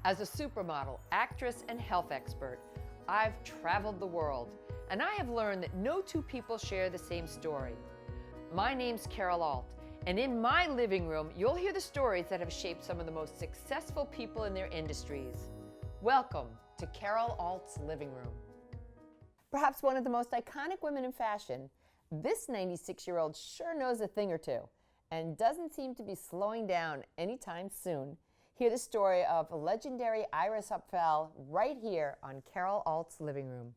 As a supermodel, actress, and health expert, I've traveled the world, and I have learned that no two people share the same story. My name's Carol Alt, and in my living room, you'll hear the stories that have shaped some of the most successful people in their industries. Welcome to Carol Alt's Living Room. Perhaps one of the most iconic women in fashion, this 96-year-old sure knows a thing or two, and doesn't seem to be slowing down anytime soon. Hear the story of legendary Iris Apfel right here on Carol Alt's Living Room.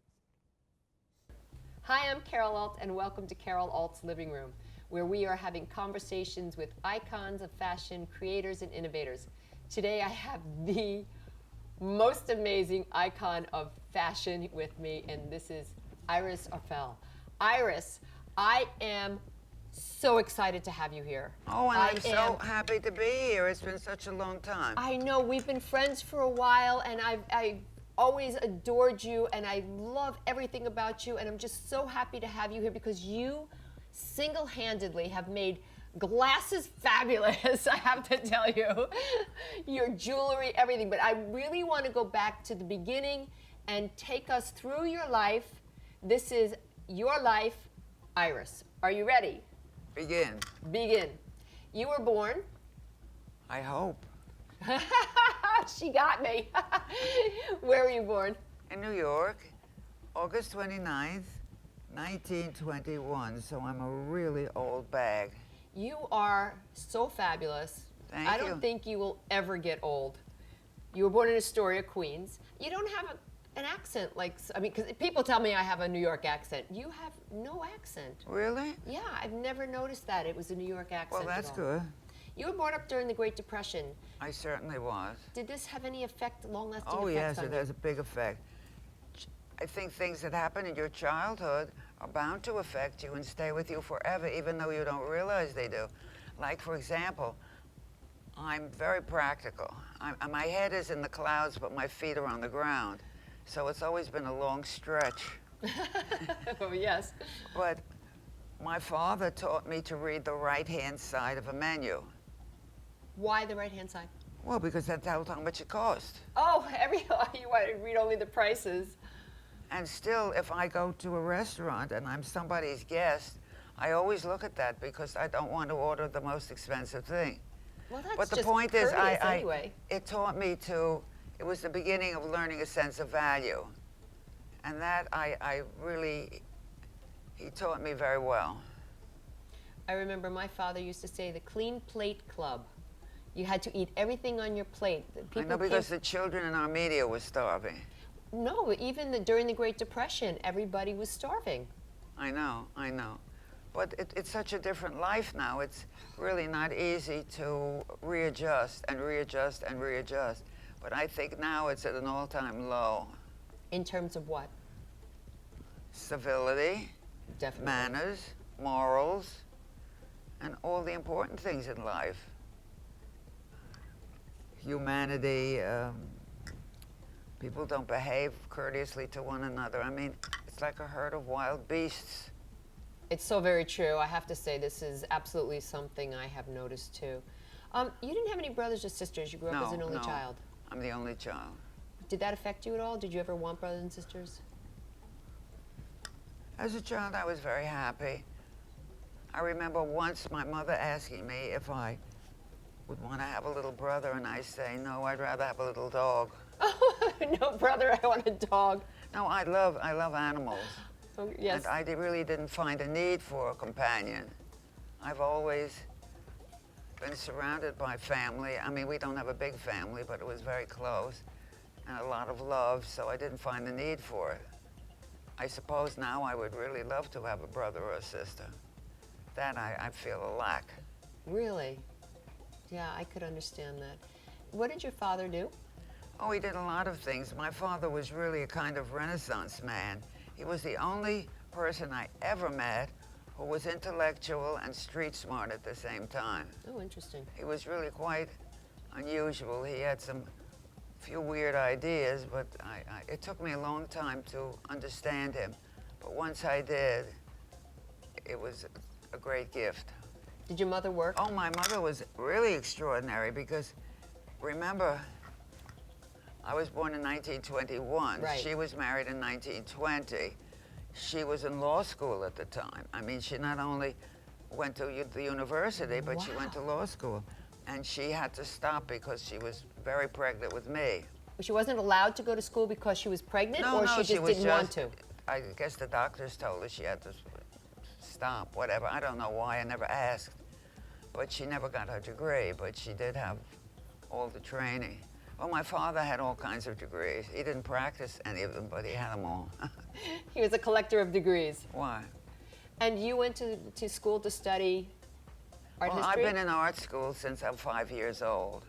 Hi, I'm Carol Alt, and welcome to Carol Alt's Living Room, where we are having conversations with icons of fashion, creators, and innovators. Today I have the most amazing icon of fashion with me, and this is Iris Apfel. Iris, I am so excited to have you here. Oh, and I'm so happy to be here. It's been such a long time. I know, we've been friends for a while, and I've always adored you, and I love everything about you, and I'm just so happy to have you here because you single-handedly have made glasses fabulous, I have to tell you. Your jewelry, everything. But I really want to go back to the beginning and take us through your life. This is your life, Iris. Are you ready? Begin. Begin. You were born. I hope. She got me. Where were you born? In New York, August 29th, 1921. So I'm a really old bag. You are so fabulous. Thank I don't think you will ever get old. You were born in Astoria, Queens. You don't have an accent because people tell me I have a New York accent. You have no accent. Really? Yeah, I've never noticed that it was a New York accent. Well, that's good. You were born up during the Great Depression. I certainly was. Did this have any effect, long-lasting Oh, effects yes, on it you? has a big effect. I think things that happen in your childhood are bound to affect you and stay with you forever, even though you don't realize they do. Like, for example, I'm very practical. My head is in the clouds, but my feet are on the ground. So it's always been a long stretch. Oh, yes. But my father taught me to read the right-hand side of a menu. Why the right-hand side? Well, because that tells how much it cost. Oh, you want to read only the prices. And still, if I go to a restaurant and I'm somebody's guest, I always look at that because I don't want to order the most expensive thing. Well, that's but the just point is, anyway. It taught me to, it was the beginning of learning a sense of value. And that he taught me very well. I remember my father used to say the clean plate club. You had to eat everything on your plate. I know, because the children in our media were starving. No, even during the Great Depression, everybody was starving. I know. But it's such a different life now. It's really not easy to readjust. But I think now it's at an all-time low. In terms of what? Civility, Definitely. manners, morals, and all the important things in life. Humanity, people don't behave courteously to one another. I mean, it's like a herd of wild beasts. It's so very true. I have to say this is absolutely something I have noticed too. You didn't have any brothers or sisters. You grew up as an only child. I'm the only child. Did that affect you at all? Did you ever want brothers and sisters? As a child, I was very happy. I remember once my mother asking me if I would want to have a little brother, and I say, no, I'd rather have a little dog. Oh, no, brother, I want a dog. No, I love animals. Oh, yes. And I really didn't find a need for a companion. I've always been surrounded by family. I mean, we don't have a big family, but it was very close, and a lot of love, so I didn't find the need for it. I suppose now I would really love to have a brother or a sister. That I feel a lack. Really? Yeah, I could understand that. What did your father do? Oh, he did a lot of things. My father was really a kind of Renaissance man. He was the only person I ever met who was intellectual and street smart at the same time. Oh, interesting. He was really quite unusual. He had some few weird ideas, but it took me a long time to understand him. But once I did, it was a great gift. Did your mother work? Oh, my mother was really extraordinary because, remember, I was born in 1921. Right. She was married in 1920. She was in law school at the time. I mean, she not only went to the university, but she went to law school. And she had to stop because she was very pregnant with me. She wasn't allowed to go to school because she was pregnant, No, or no, she just didn't want to? I guess the doctors told her she had to stop, whatever. I don't know why, I never asked. But she never got her degree, but she did have all the training. Well, my father had all kinds of degrees. He didn't practice any of them, but he had them all. He was a collector of degrees. Why? And you went to school to study art Well, history? I've been in art school since I'm 5 years old.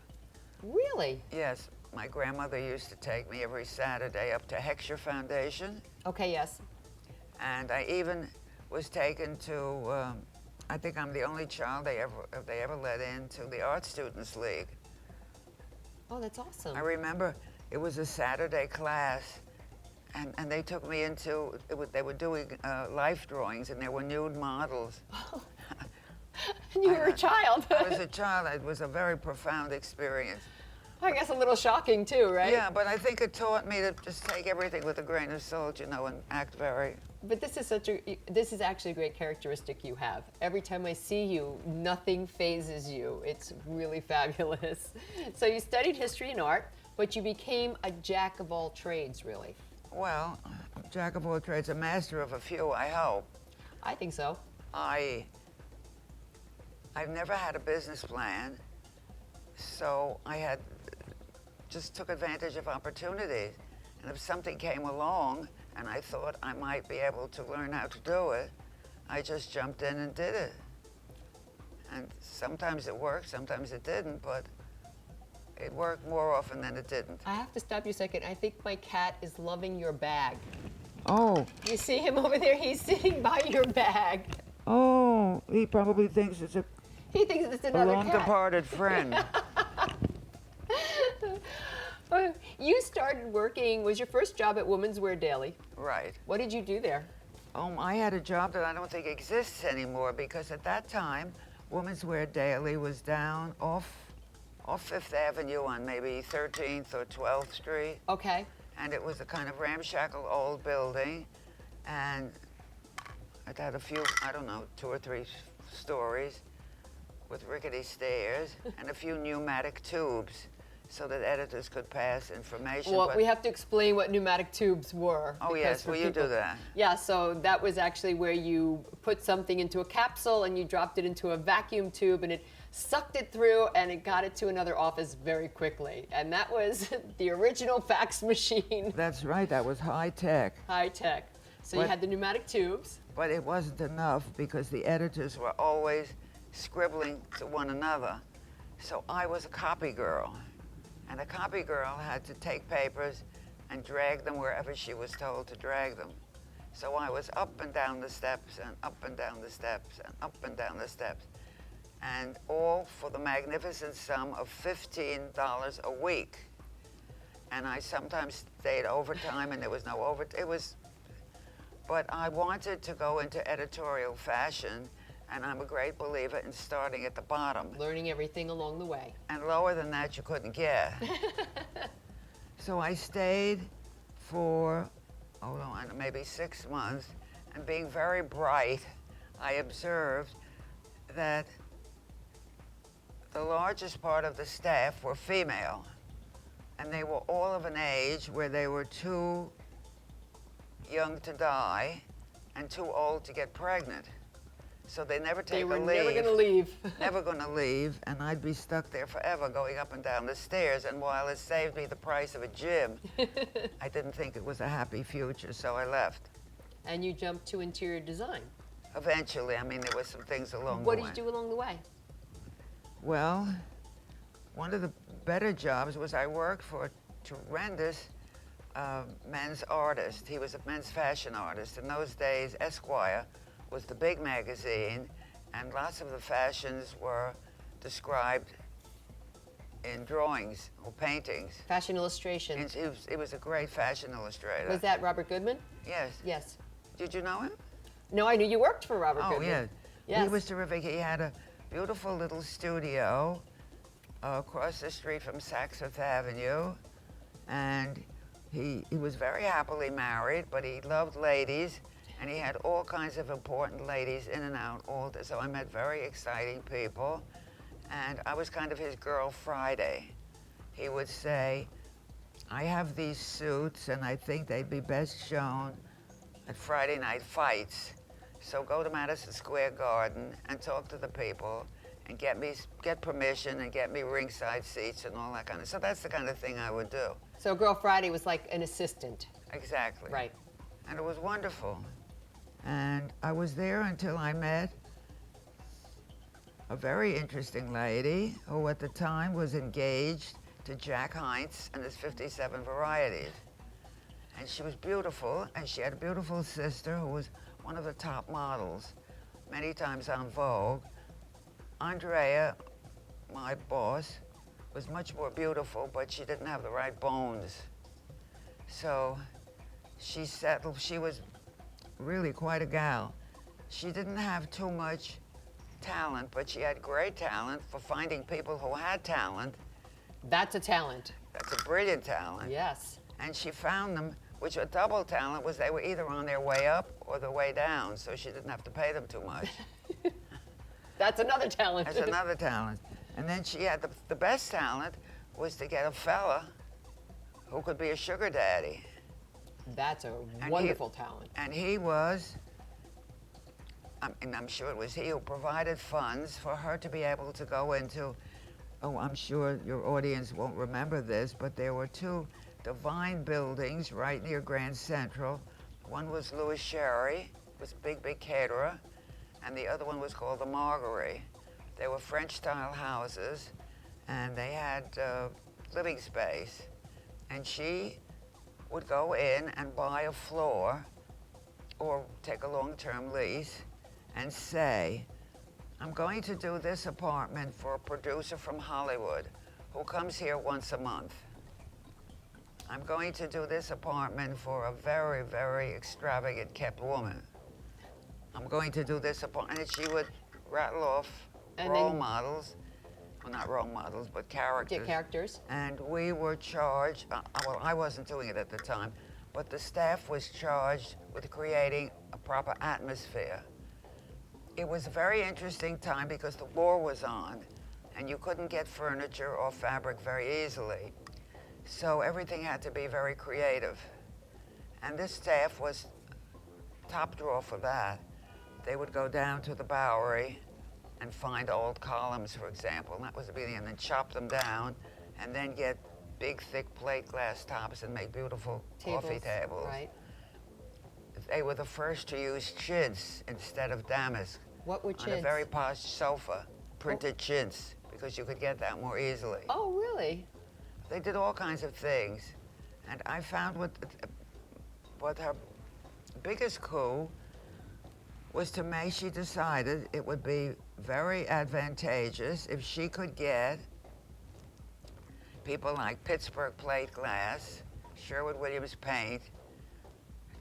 Really? Yes, my grandmother used to take me every Saturday up to Heckscher Foundation. Okay, yes. And I even was taken to, I think I'm the only child they ever let into the Art Students League. Oh, that's awesome. I remember it was a Saturday class, and they took me into, they were doing life drawings, and there were nude models. And you were a child. I was a child. It was a very profound experience. I guess a little shocking too, right? Yeah, but I think it taught me to just take everything with a grain of salt, you know, and act very... But this is actually a great characteristic you have. Every time I see you, nothing phases you. It's really fabulous. So you studied history and art, but you became a jack of all trades, really. Well, jack of all trades, a master of a few, I hope. I think so. I've never had a business plan, so I just took advantage of opportunities. And if something came along and I thought I might be able to learn how to do it, I just jumped in and did it. And sometimes it worked, sometimes it didn't, but it worked more often than it didn't. I have to stop you a second. I think my cat is loving your bag. Oh, You see him over there? He's sitting by your bag. oh, he probably thinks it's a He thinks it's another cat. long-departed friend. You started working, was your first job at Women's Wear Daily. Right. What did you do there? I had a job that I don't think exists anymore, because at that time, Women's Wear Daily was down off Fifth Avenue on maybe 13th or 12th Street. Okay. And it was a kind of ramshackle old building, and it had a few, I don't know, 2 or 3 stories with rickety stairs and a few pneumatic tubes so that editors could pass information. Well, we have to explain what pneumatic tubes were. Oh, because yes, for will you do people- that? Yeah, so that was actually where you put something into a capsule and you dropped it into a vacuum tube and it sucked it through and it got it to another office very quickly. And that was the original fax machine. That's right, that was high tech. High tech. So you But- had the pneumatic tubes. But it wasn't enough because the editors were always scribbling to one another. So I was a copy girl. And a copy girl had to take papers and drag them wherever she was told to drag them. So I was up and down the steps and up and down the steps and up and down the steps. And all for the magnificent sum of $15 a week. And I sometimes stayed overtime and there was no overtime. But I wanted to go into editorial fashion, and I'm a great believer in starting at the bottom. Learning everything along the way. And lower than that, you couldn't get. So I stayed for, maybe 6 months, and being very bright, I observed that the largest part of the staff were female, and they were all of an age where they were too young to die and too old to get pregnant. So they never take They were a leave. never going to leave. Never going to leave, and I'd be stuck there forever going up and down the stairs. And while it saved me the price of a gym, I didn't think it was a happy future, so I left. And you jumped to interior design. Eventually, I mean, there were some things along What the did way. you do along the way? Well, one of the better jobs was I worked for a tremendous men's artist. He was a men's fashion artist. In those days, Esquire was the big magazine, and lots of the fashions were described in drawings or paintings. Fashion illustration. And he was a great fashion illustrator. Was that Robert Goodman? Yes. Yes. Did you know him? No, I knew you worked for Robert Oh, Goodman. yeah. Yes. He was terrific. He had a beautiful little studio across the street from Saks Fifth Avenue, And he was very happily married, but he loved ladies, and he had all kinds of important ladies in and out all day. So I met very exciting people, and I was kind of his girl Friday. He would say, I have these suits, and I think they'd be best shown at Friday night fights. So go to Madison Square Garden and talk to the people and get permission and get me ringside seats and all that kind of. So that's the kind of thing I would do. So Girl Friday was like an assistant. Exactly. Right. And it was wonderful. And I was there until I met a very interesting lady who at the time was engaged to Jack Heinz and his 57 varieties. And she was beautiful, and she had a beautiful sister who was one of the top models, many times on Vogue. Andrea, my boss, was much more beautiful, but she didn't have the right bones. So she settled. She was really quite a gal. She didn't have too much talent, but she had great talent for finding people who had talent. That's a talent. That's a brilliant talent. Yes. And she found them, which a double talent was they were either on their way up or the way down, so she didn't have to pay them too much. That's another talent. That's another talent. And then she had the best talent was to get a fella who could be a sugar daddy. That's a And wonderful talent. And he was, and I'm sure it was he who provided funds for her to be able to go into, oh, I'm sure your audience won't remember this, but there were two divine buildings right near Grand Central. One was Louis Sherry, was big caterer, and the other one was called the Marguerite. They were French-style houses, and they had living space. And she would go in and buy a floor or take a long-term lease and say, I'm going to do this apartment for a producer from Hollywood who comes here once a month. I'm going to do this apartment for a very, very extravagant kept woman. I'm going to do this apartment. And she would rattle off role models. Well, not role models, but characters. Yeah, characters. And we were charged, well, I wasn't doing it at the time, but the staff was charged with creating a proper atmosphere. It was a very interesting time because the war was on, and you couldn't get furniture or fabric very easily. So everything had to be very creative. And this staff was top drawer for that. They would go down to the Bowery and find old columns, for example, and that was the beginning, and then chop them down, and then get big, thick plate glass tops and make beautiful coffee tables. Right. They were the first to use chintz instead of damask. What were On chintz? a very posh sofa, printed chintz, because you could get that more easily. Oh, really? They did all kinds of things, and I found what her biggest coup was to make, she decided it would be very advantageous if she could get people like Pittsburgh Plate Glass, Sherwin-Williams Paint,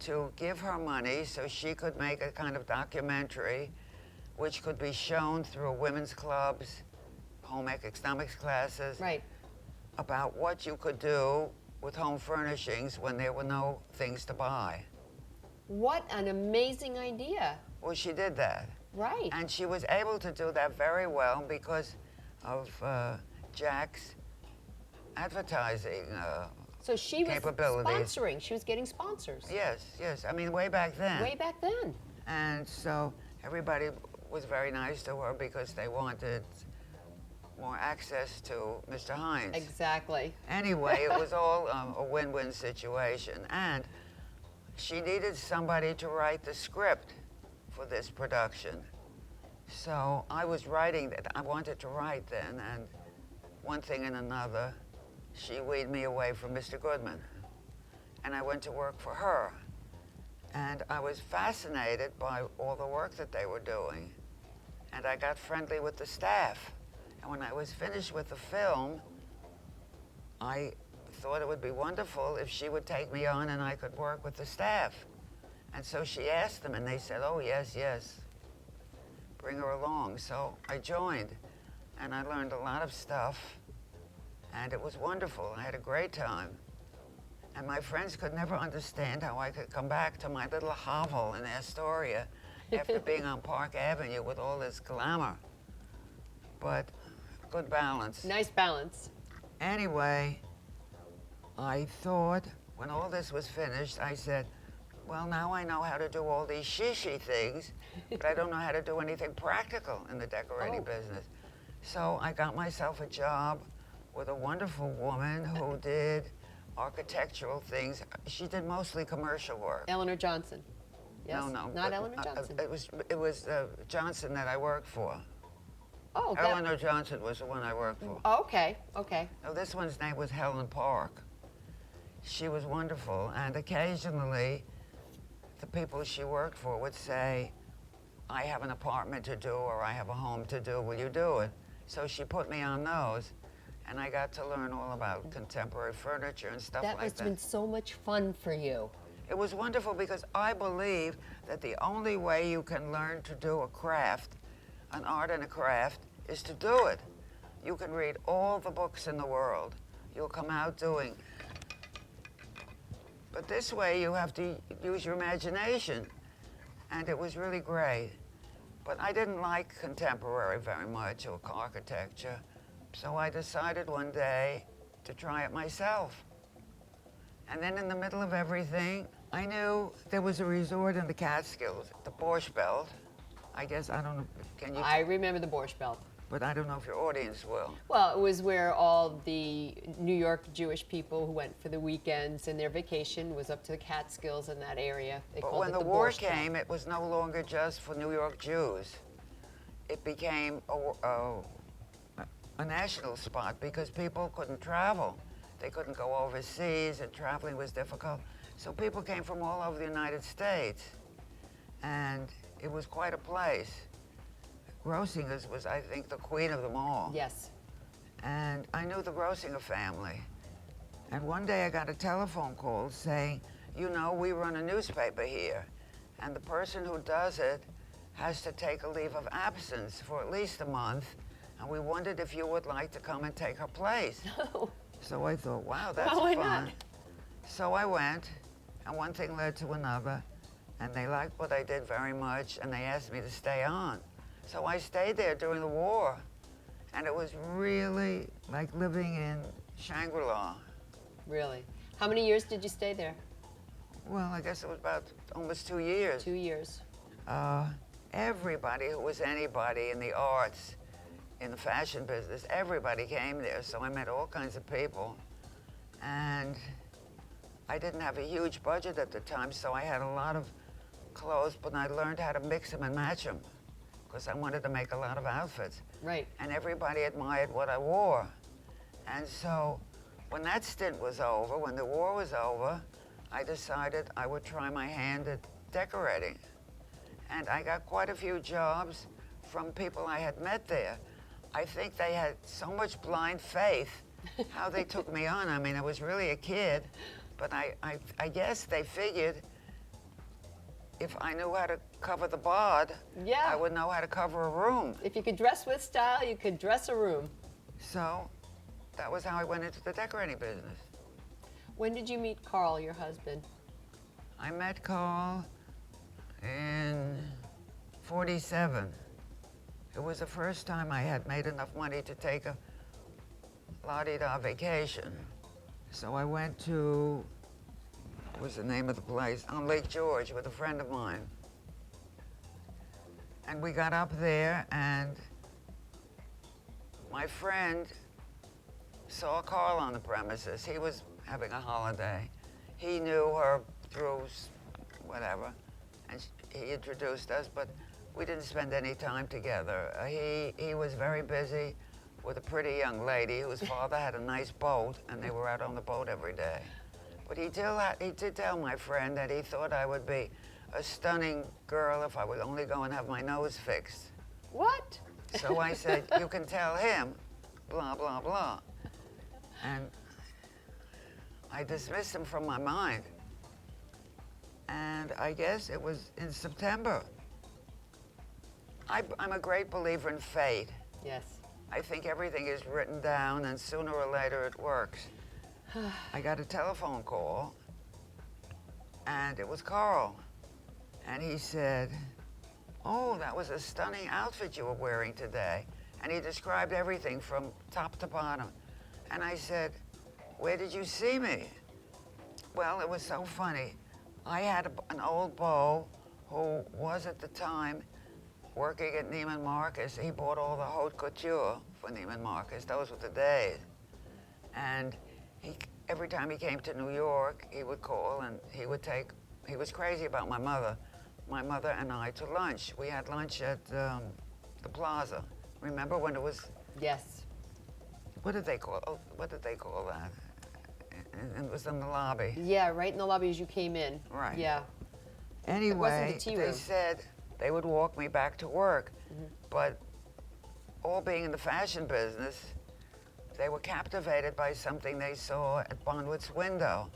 to give her money so she could make a kind of documentary which could be shown through women's clubs, home economics classes, Right. about what you could do with home furnishings when there were no things to buy. What an amazing idea. Well, she did that. Right. And she was able to do that very well because of Jack's advertising So she was capabilities. sponsoring. She was getting sponsors. Yes. I mean, way back then. Way back then. And so everybody was very nice to her because they wanted more access to Mr. Heinz. Exactly. Anyway, it was all a win-win situation. And she needed somebody to write the script for this production. So I was writing that. I wanted to write then, and one thing and another, she weaned me away from Mr. Goodman. And I went to work for her. And I was fascinated by all the work that they were doing. And I got friendly with the staff. And when I was finished with the film, I thought it would be wonderful if she would take me on and I could work with the staff. And so she asked them, and they said, oh, yes, bring her along. So I joined, and I learned a lot of stuff, and it was wonderful. I had a great time. And my friends could never understand how I could come back to my little hovel in Astoria after being on Park Avenue with all this glamour. But good balance. Nice balance. Anyway, I thought when all this was finished, I said, well, now I know how to do all these shishi things, but I don't know how to do anything practical in the decorating business. So I got myself a job with a wonderful woman who did architectural things. She did mostly commercial work. Eleanor Johnson. Yes? No, Not Eleanor Johnson. It was Johnson that I worked for. Oh, Eleanor Johnson was the one I worked for. Okay, okay. No, this one's name was Helen Park. She was wonderful, and occasionally the people she worked for would say, I have an apartment to do or I have a home to do, will you do it? So she put me on those, and I got to learn all about contemporary furniture and stuff like that. That must have been so much fun for you. It was wonderful because I believe that the only way you can learn to do a craft, an art and a craft, is to do it. You can read all the books in the world. You'll come out doing. But this way you have to use your imagination. And it was really great. But I didn't like contemporary very much, or architecture. So I decided one day to try it myself. And then in the middle of everything, I knew there was a resort in the Catskills, the Borscht Belt. I guess, I don't know, can you? I remember the Borscht Belt. But I don't know if your audience will. Well, it was where all the New York Jewish people who went for the weekends and their vacation was up to the Catskills in that area. They But called when it the war Borscht Belt. came, it was no longer just for New York Jews. It became a national spot because people couldn't travel. They couldn't go overseas, and traveling was difficult. So people came from all over the United States, and it was quite a place. Grossinger's was, I think, the queen of them all. Yes. And I knew the Grossinger family. And one day I got a telephone call saying, you know, we run a newspaper here, and the person who does it has to take a leave of absence for at least a month, and we wondered if you would like to come and take her place. So I thought, wow, that's Well, why fun. not? So I went, and one thing led to another, and they liked what I did very much, and they asked me to stay on. So I stayed there during the war, and it was really like living in Shangri-La. Really? How many years did you stay there? Well, I guess it was about almost 2 years. 2 years. Everybody who was anybody in the arts, in the fashion business, everybody came there, so I met all kinds of people. And I didn't have a huge budget at the time, so I had a lot of clothes, but I learned how to mix them and match them, because I wanted to make a lot of outfits. Right. And everybody admired what I wore. And so when that stint was over, when the war was over, I decided I would try my hand at decorating. And I got quite a few jobs from people I had met there. I think they had so much blind faith how they took me on. I mean, I was really a kid, but I guess they figured if I knew how to cover the bod, Yeah. I would know how to cover a room. If you could dress with style, you could dress a room. So that was how I went into the decorating business. When did you meet Carl, your husband? I met Carl in '47. It was the first time I had made enough money to take a la-di-da vacation. So I went to, what was the name of the place? On Lake George with a friend of mine. And we got up there, and my friend saw Carl on the premises. He was having a holiday. He knew her through whatever, and he introduced us, but we didn't spend any time together. He was very busy with a pretty young lady whose father had a nice boat, and they were out on the boat every day. But he did tell my friend that he thought I would be a stunning girl if I would only go and have my nose fixed. What? So I said, you can tell him, blah, blah, blah. And I dismissed him from my mind. And I guess it was in September. I'm a great believer in fate. Yes. I think everything is written down, and sooner or later it works. I got a telephone call, and it was Carl. And he said, "Oh, that was a stunning outfit you were wearing today." And he described everything from top to bottom. And I said, "Where did you see me?" Well, it was so funny. I had an old beau who was at the time working at Neiman Marcus. He bought all the haute couture for Neiman Marcus. Those were the days. And every time he came to New York, he would call and he was crazy about my mother and I to lunch. We had lunch at the Plaza. Remember when it was? Yes. What did they call that? And it was in the lobby. Yeah, right in the lobby as you came in. Right. Yeah. Anyway, the tea they room. said they would walk me back to work. But all being in the fashion business, they were captivated by something they saw at Bonwit's window.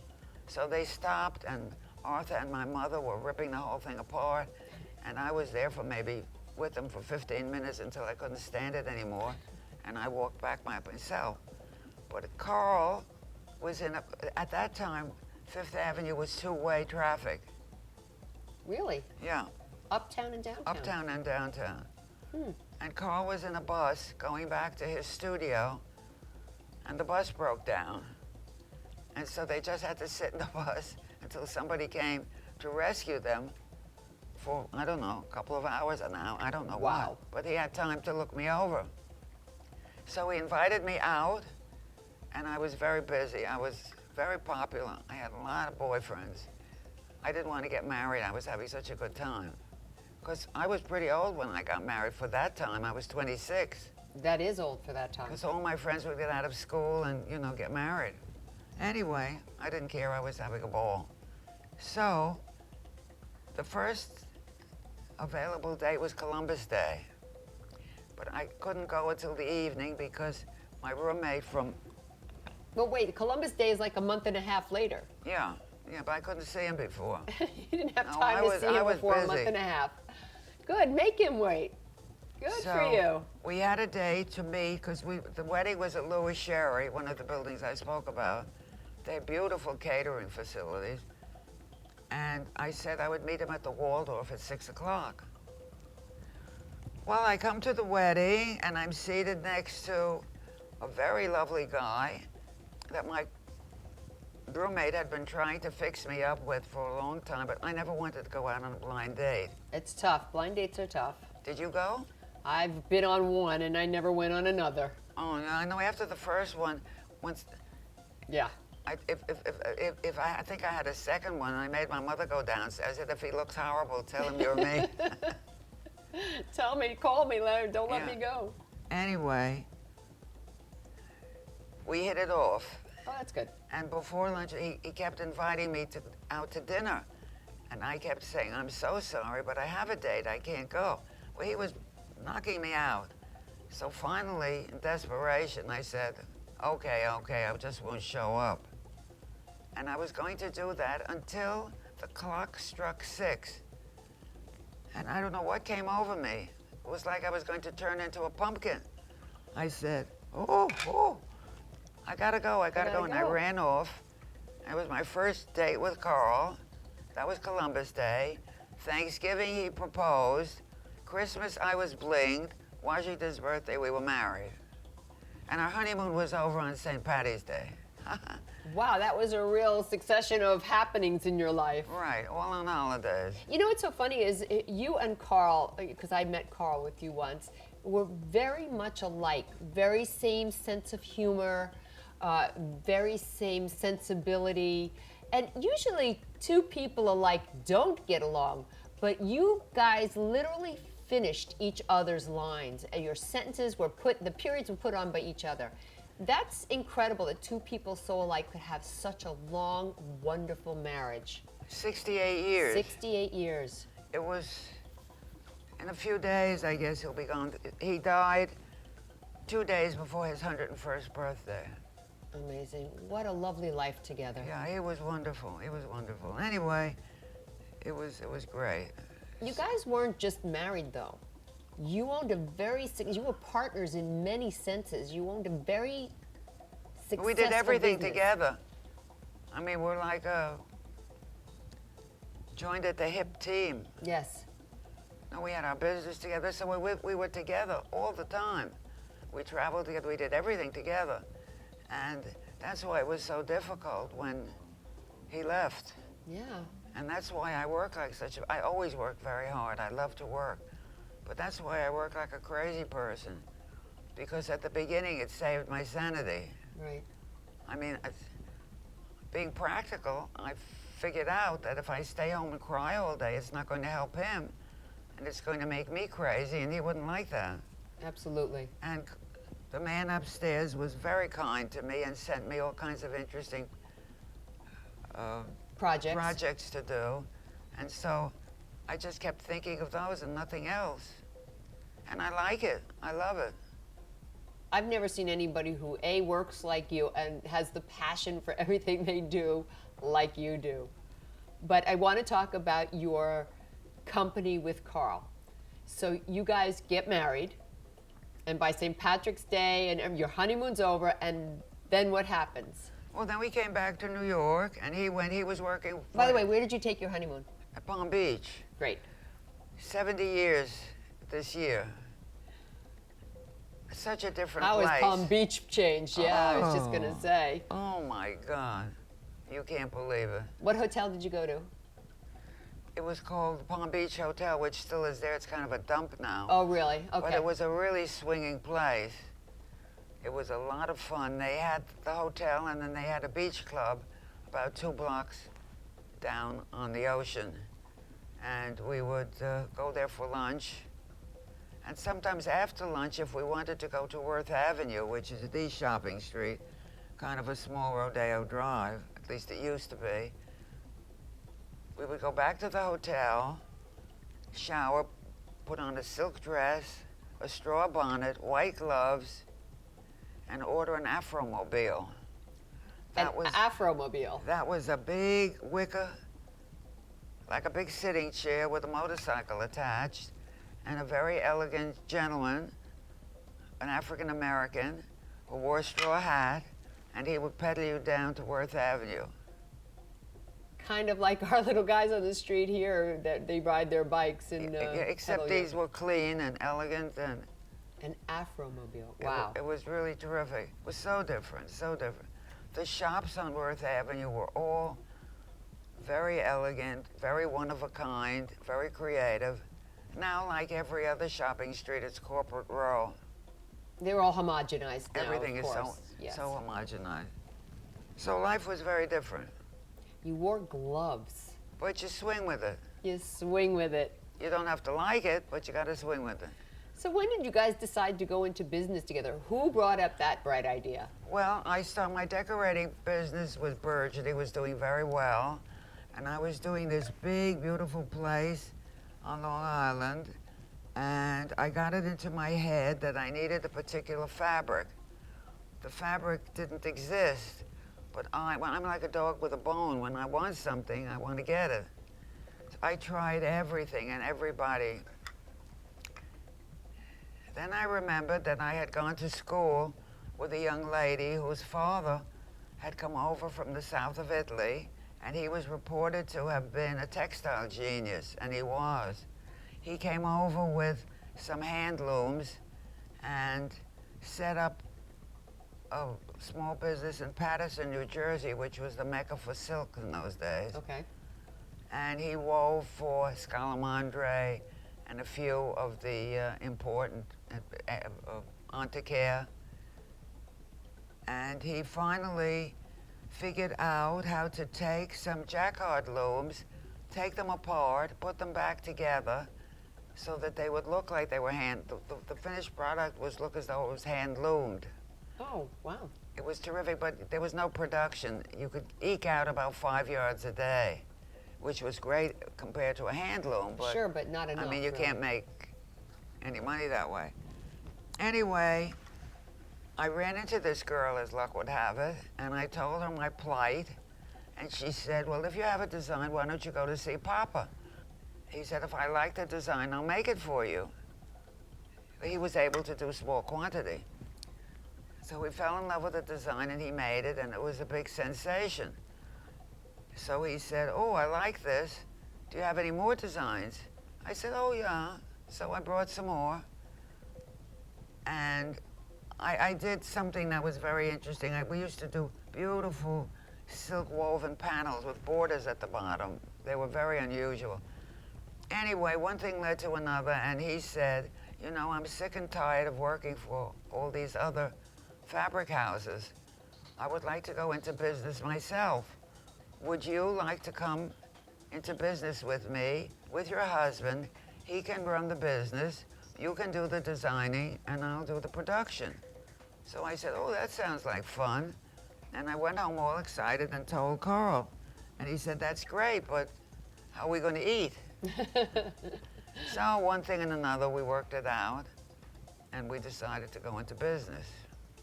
So they stopped, and Arthur and my mother were ripping the whole thing apart. And I was there for maybe with them for 15 minutes until I couldn't stand it anymore. And I walked back by myself. But Carl was at that time, Fifth Avenue was two-way traffic. Really? Yeah. Uptown and downtown? Uptown and downtown. And Carl was in a bus going back to his studio, and the bus broke down. And so they just had to sit in the bus until somebody came to rescue them for, I don't know, a couple of hours now. I don't know why. Wow. But he had time to look me over. So he invited me out, and I was very busy. I was very popular. I had a lot of boyfriends. I didn't want to get married. I was having such a good time. Because I was pretty old when I got married. For that time, I was 26. That is old for that time. Because all my friends would get out of school and, get married. Anyway, I didn't care. I was having a ball. So, the first available date was Columbus Day. But I couldn't go until the evening because my roommate from... But wait, Columbus Day is like a month and a half later. Yeah, but I couldn't see him before. You didn't have No, time to see him before a month busy. and a half. Good, make him wait. Good for you. We had a day to meet because the wedding was at Louis Sherry, one of the buildings I spoke about. They had beautiful catering facilities. And I said I would meet him at the Waldorf at 6 o'clock. Well, I come to the wedding and I'm seated next to a very lovely guy that my roommate had been trying to fix me up with for a long time, but I never wanted to go out on a blind date. It's tough. Blind dates are tough. Did you go? I've been on one and I never went on another. Oh, no, I know after the first one, once... Yeah. I think I had a second one, and I made my mother go downstairs. I said, if he looks horrible, tell him you're me. Tell me, call me, don't let me go. Anyway, we hit it off. Oh, that's good. And before lunch, he kept inviting me out to dinner. And I kept saying, I'm so sorry, but I have a date, I can't go. Well, he was knocking me out. So finally, in desperation, I said, okay, I just won't show up. And I was going to do that until the clock struck 6. And I don't know what came over me. It was like I was going to turn into a pumpkin. I said, oh, I gotta go. And I ran off. It was my first date with Carl. That was Columbus Day. Thanksgiving, he proposed. Christmas, I was blinged. Washington's birthday, we were married. And our honeymoon was over on St. Patty's Day. Wow, that was a real succession of happenings in your life. Right, all on holidays. You know what's so funny is you and Carl, because I met Carl with you once, were very much alike. Very same sense of humor, very same sensibility. And usually two people alike don't get along, but you guys literally finished each other's lines, and your sentences were the periods were put on by each other. That's incredible that two people so alike could have such a long, wonderful marriage. 68 years. 68 years. It was, in a few days, I guess he'll be gone. He died 2 days before his 101st birthday. Amazing. What a lovely life together. Yeah, he was wonderful. He was wonderful. Anyway, it was great. You guys weren't just married, though. You owned you were partners in many senses. You owned a very successful We did everything business. together. I mean, we're like a joined at the hip team. Yes. And we had our business together, so we were together all the time. We traveled together, we did everything together. And that's why it was so difficult when he left. Yeah. And that's why I work like I always work very hard. I love to work. But that's why I work like a crazy person. Because at the beginning, it saved my sanity. Right. I mean, being practical, I figured out that if I stay home and cry all day, it's not going to help him. And it's going to make me crazy, and he wouldn't like that. Absolutely. And the man upstairs was very kind to me and sent me all kinds of interesting projects to do. And so I just kept thinking of those and nothing else. And I like it. I love it. I've never seen anybody who A, works like you and has the passion for everything they do like you do. But I want to talk about your company with Carl. So you guys get married, and by St. Patrick's Day, and your honeymoon's over, and then what happens? Well, then we came back to New York, and he was working. By the way, where did you take your honeymoon? At Palm Beach. Great. 70 years this year. Such a different How place. has Palm Beach changed? Yeah, I was just going to say. Oh, my God. You can't believe it. What hotel did you go to? It was called Palm Beach Hotel, which still is there. It's kind of a dump now. Oh, really? Okay. But it was a really swinging place. It was a lot of fun. They had the hotel, and then they had a beach club about 2 blocks down on the ocean. And we would go there for lunch. And sometimes after lunch, if we wanted to go to Worth Avenue, which is the shopping street, kind of a small rodeo drive, at least it used to be, we would go back to the hotel, shower, put on a silk dress, a straw bonnet, white gloves, and order an Afromobile. Afromobile. That was a big wicker, like a big sitting chair with a motorcycle attached, and a very elegant gentleman, an African American, who wore a straw hat, and he would pedal you down to Worth Avenue. Kind of like our little guys on the street here that they ride their bikes and except these were clean and elegant and an Afromobile. Wow. It was really terrific. It was so different, so different. The shops on Worth Avenue were all very elegant, very one of a kind, very creative. Now, like every other shopping street, it's corporate row. They were all homogenized now, Everything of is course. Yes. so homogenized. So life was very different. You wore gloves. But you swing with it. You swing with it. You don't have to like it, but you got to swing with it. So when did you guys decide to go into business together? Who brought up that bright idea? Well, my decorating business with Burge. He was doing very well. And I was doing this big, beautiful place on Long Island, and I got it into my head that I needed a particular fabric. The fabric didn't exist, but I'm like a dog with a bone. When I want something, I want to get it. So I tried everything and everybody. Then I remembered that I had gone to school with a young lady whose father had come over from the south of Italy, and he was reported to have been a textile genius, and he was. He came over with some hand looms and set up a small business in Paterson, New Jersey, which was the mecca for silk in those days. Okay. And he wove for Scalamandre and a few of the important Antiquaire. And he finally figured out how to take some jacquard looms, take them apart, put them back together so that they would look like they were the finished product was look as though it was hand loomed. Oh, wow. It was terrific, but there was no production. You could eke out about 5 yards a day, which was great compared to a hand loom. But, sure, but not enough. I mean, you really. can't make any money that way. Anyway, I ran into this girl, as luck would have it, and I told her my plight, and she said, well, if you have a design, why don't you go to see Papa? He said, if I like the design, I'll make it for you. He was able to do small quantity. So we fell in love with the design, and he made it, and it was a big sensation. So he said, oh, I like this. Do you have any more designs? I said, oh, yeah. So I brought some more. And I did something that was very interesting. We used to do beautiful silk woven panels with borders at the bottom. They were very unusual. Anyway, one thing led to another, and he said, you know, I'm sick and tired of working for all these other fabric houses. I would like to go into business myself. Would you like to come into business with me, with your husband? He can run the business, you can do the designing, and I'll do the production. So I said, oh, that sounds like fun. And I went home all excited and told Carl. And he said, that's great, but how are we going to eat? So one thing and another, we worked it out, and we decided to go into business.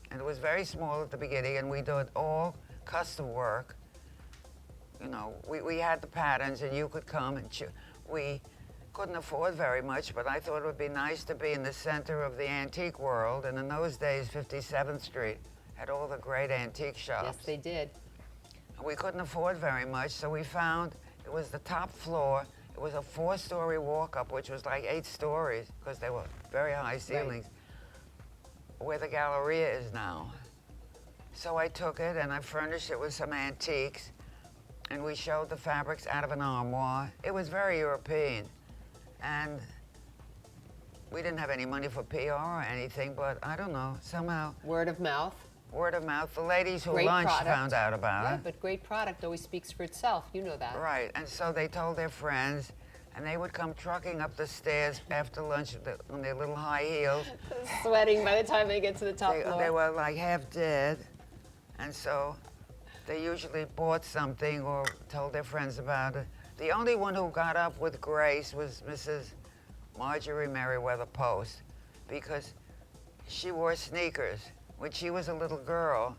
And it was very small at the beginning, and we did all custom work. You know, we had the patterns, and you could come and choose. We couldn't afford very much, but I thought it would be nice to be in the center of the antique world. And in those days, 57th Street had all the great antique shops. Yes, they did. We couldn't afford very much, so we found it was the top floor. It was a 4-story walk-up, which was like 8 stories, because they were very high ceilings, where the Galleria is now. So I took it, and I furnished it with some antiques, and we showed the fabrics out of an armoire. It was very European. And we didn't have any money for PR or anything, but I don't know, somehow. Word of mouth. Word of mouth. The ladies who Great lunched product. found out about Yeah, it. but great product always speaks for itself. You know that. Right, and so they told their friends, and they would come trucking up the stairs after lunch on their little high heels. Sweating by the time they get to the top floor. They were like half dead, and so they usually bought something or told their friends about it. The only one who got up with grace was Mrs. Marjorie Merriweather Post, because she wore sneakers. When she was a little girl,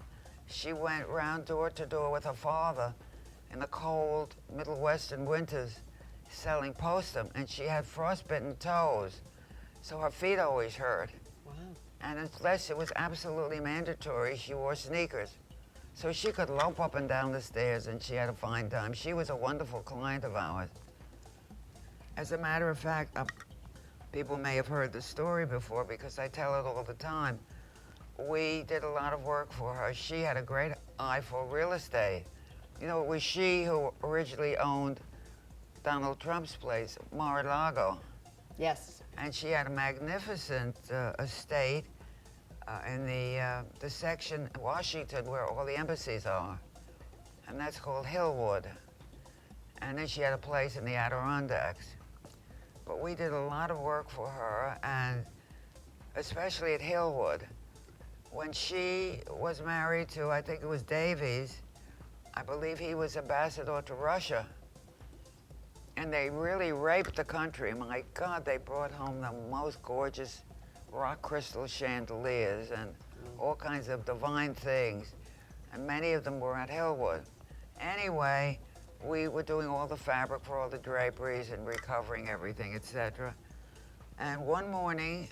she went round door to door with her father in the cold Middle Western winters selling postum, and she had frostbitten toes, so her feet always hurt. Wow. And unless it was absolutely mandatory, she wore sneakers. So she could lope up and down the stairs, and she had a fine time. She was a wonderful client of ours. As a matter of fact, people may have heard the story before because I tell it all the time. We did a lot of work for her. She had a great eye for real estate. You know, it was she who originally owned Donald Trump's place, Mar-a-Lago. Yes. And she had a magnificent estate in the section in Washington where all the embassies are. And that's called Hillwood. And then she had a place in the Adirondacks. But we did a lot of work for her, and especially at Hillwood. When she was married to, I think it was Davies, I believe he was ambassador to Russia. And they really raped the country. My God, they brought home the most gorgeous rock crystal chandeliers and all kinds of divine things. And many of them were at Hillwood. Anyway, we were doing all the fabric for all the draperies and recovering everything, etc. And one morning,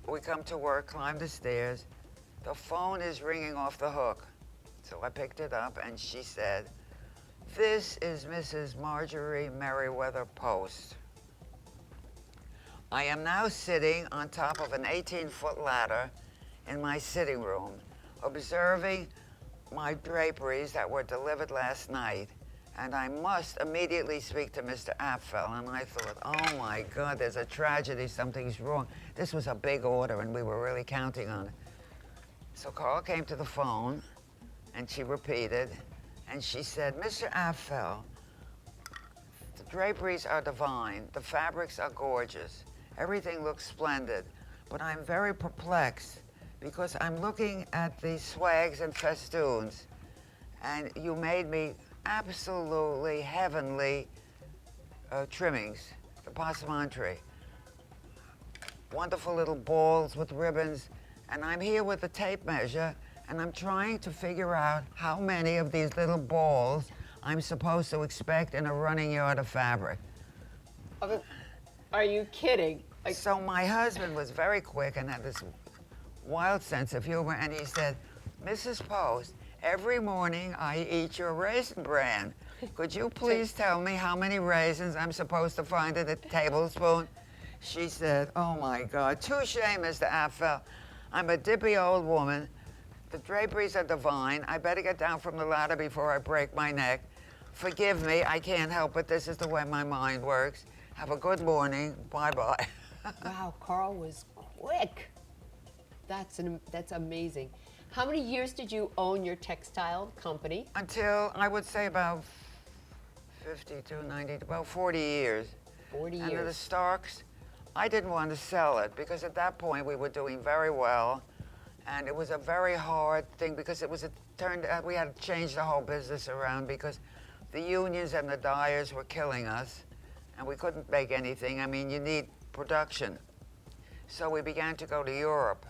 we come to work, climb the stairs. The phone is ringing off the hook. So I picked it up, and she said, "This is Mrs. Marjorie Merriweather Post. I am now sitting on top of an 18-foot ladder in my sitting room, observing my draperies that were delivered last night, and I must immediately speak to Mr. Apfel." And I thought, oh my God, there's a tragedy, something's wrong. This was a big order, and we were really counting on it. So Carl came to the phone, and she repeated, and she said, "Mr. Apfel, the draperies are divine, the fabrics are gorgeous, everything looks splendid, but I'm very perplexed because I'm looking at these swags and festoons, and you made me absolutely heavenly trimmings, the passementerie. Wonderful little balls with ribbons, and I'm here with the tape measure, and I'm trying to figure out how many of these little balls I'm supposed to expect in a running yard of fabric." Are you kidding? So my husband was very quick and had this wild sense of humor, and he said, Mrs. Post, every morning I eat your raisin bran. Could you please tell me how many raisins I'm supposed to find in a tablespoon? She said, oh my God, touche, Mr. Apfel. I'm a dippy old woman. The draperies are divine. I better get down from the ladder before I break my neck. Forgive me, I can't help it. This is the way my mind works. Have a good morning. Bye-bye. Wow, Carl was quick. That's amazing. How many years did you own your textile company? Until, I would say, about 52, 90, about 40 years. 40 And years. the Starks, I didn't want to sell it because at that point we were doing very well. And it was a very hard thing because turned out we had to change the whole business around because the unions and the dyers were killing us and we couldn't make anything. I mean, you need production. So we began to go to Europe.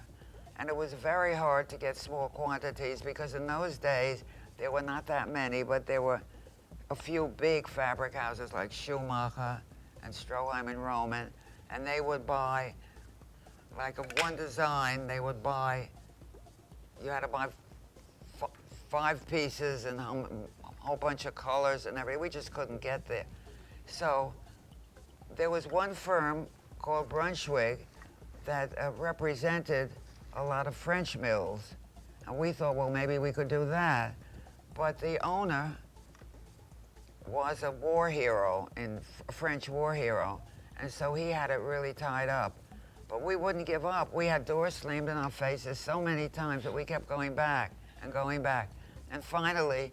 And it was very hard to get small quantities because in those days there were not that many, but there were a few big fabric houses like Schumacher and Stroheim and Roman, and they would buy, like of one design, they would buy, you had to buy 5 pieces and a whole bunch of colors and everything. We just couldn't get there. So there was one firm called Brunswick that represented a lot of French mills. And we thought, well, maybe we could do that. But the owner was a war hero, a French war hero. And so he had it really tied up. But we wouldn't give up. We had doors slammed in our faces so many times that we kept going back and going back. And finally,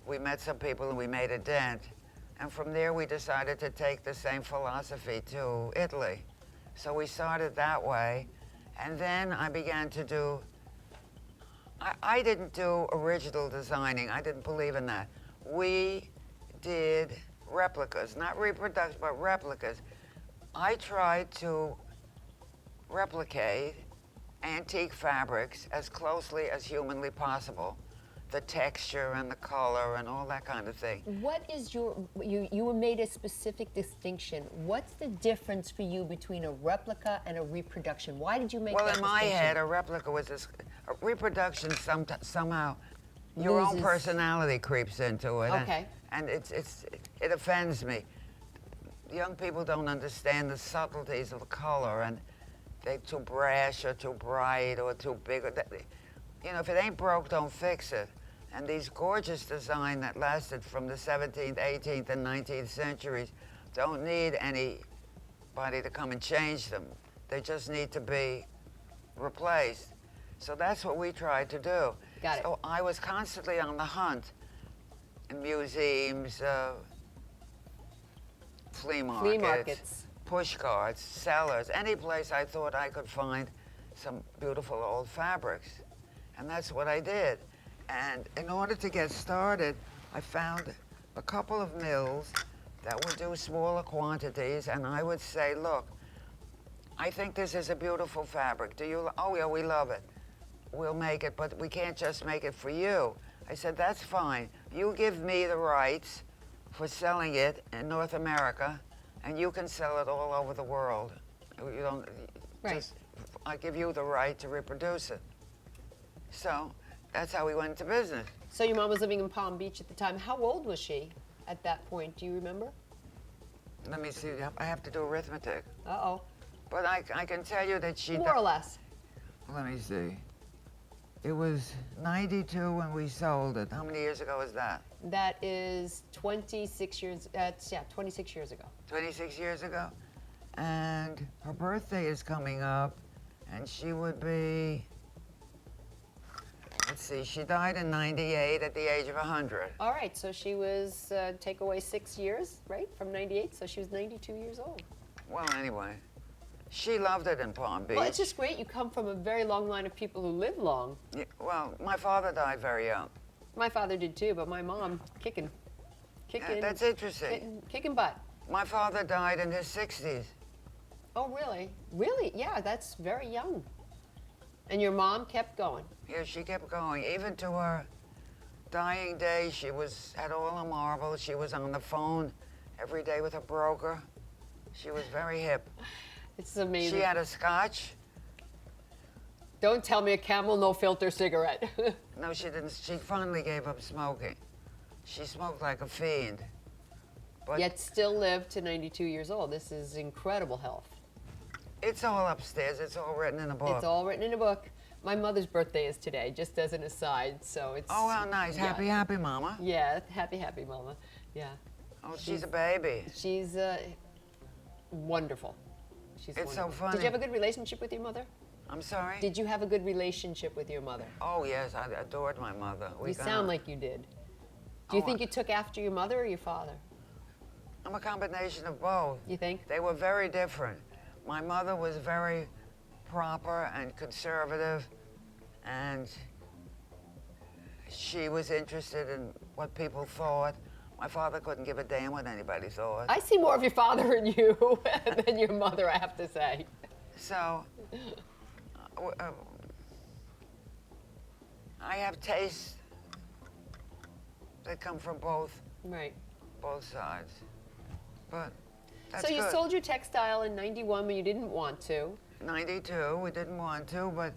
we met some people and we made a dent. And from there, we decided to take the same philosophy to Italy. So we started that way. And then I began to do, I didn't do original designing. I didn't believe in that. We did replicas, not reproduction, but replicas. I tried to replicate antique fabrics as closely as humanly possible. The texture and the color and all that kind of thing. What is you made a specific distinction. What's the difference for you between a replica and a reproduction? Why did you make that distinction? Well, in my head, a replica was a reproduction somehow, your own personality creeps into it. Okay. And it offends me. Young people don't understand the subtleties of the color, and they're too brash or too bright or too big. You know, if it ain't broke, don't fix it. And these gorgeous designs that lasted from the 17th, 18th, and 19th centuries don't need anybody to come and change them. They just need to be replaced. So that's what we tried to do. Got it. So I was constantly on the hunt in museums, flea markets, push carts, sellers, any place I thought I could find some beautiful old fabrics. And that's what I did. And in order to get started, I found a couple of mills that would do smaller quantities, and I would say, look, I think this is a beautiful fabric. Do you? Oh, yeah, we love it. We'll make it, but we can't just make it for you. I said, that's fine. You give me the rights for selling it in North America, and you can sell it all over the world. You don't, right. I give you the right to reproduce it. So that's how we went into business. So your mom was living in Palm Beach at the time. How old was she at that point? Do you remember? Let me see. I have to do arithmetic. Uh-oh. But I can tell you that she... More or less. Let me see. It was 92 when we sold it. How many years ago was that? That is 26 years, 26 years ago. 26 years ago. And her birthday is coming up, and she would be... Let's see, she died in 98 at the age of 100. All right, so she was, take away 6 years, right, from 98, so she was 92 years old. Well, anyway, she loved it in Palm Beach. Well, it's just great. You come from a very long line of people who live long. Yeah, well, my father died very young. My father did too, but my mom, kicking. Yeah, that's interesting. Kicking butt. My father died in his 60s. Oh, really? Really? Yeah, that's very young. And your mom kept going. Yeah, she kept going. Even to her dying day, she had all the marbles. She was on the phone every day with a broker. She was very hip. It's amazing. She had a scotch Don't tell me a Camel no filter cigarette. No, she didn't. She finally gave up smoking. She smoked like a fiend. But Yet still live to 92 years old. This is incredible health. it's all upstairs. It's all written in a book. It's all written in a book. My mother's birthday is today, just as an aside, so it's... Oh, how nice. yeah. Happy, happy, Mama. Yeah, happy mama. Yeah. Oh, she's a baby. She's wonderful. She's It's so wonderful. funny. Did you have a good relationship with your mother? I'm sorry? Did you have a good relationship with your mother? Oh, yes. I adored my mother. You sound like you did. Do you think you took after your mother or your father? I'm a combination of both. You think? They were very different. My mother was very proper and conservative, and she was interested in what people thought. My father couldn't give a damn what anybody thought. I see more of your father in you than your mother, I have to say. So, I have tastes that come from both Right. sides. But that's So you good. sold your textile in 91 when you didn't want to. 92, we didn't want to, but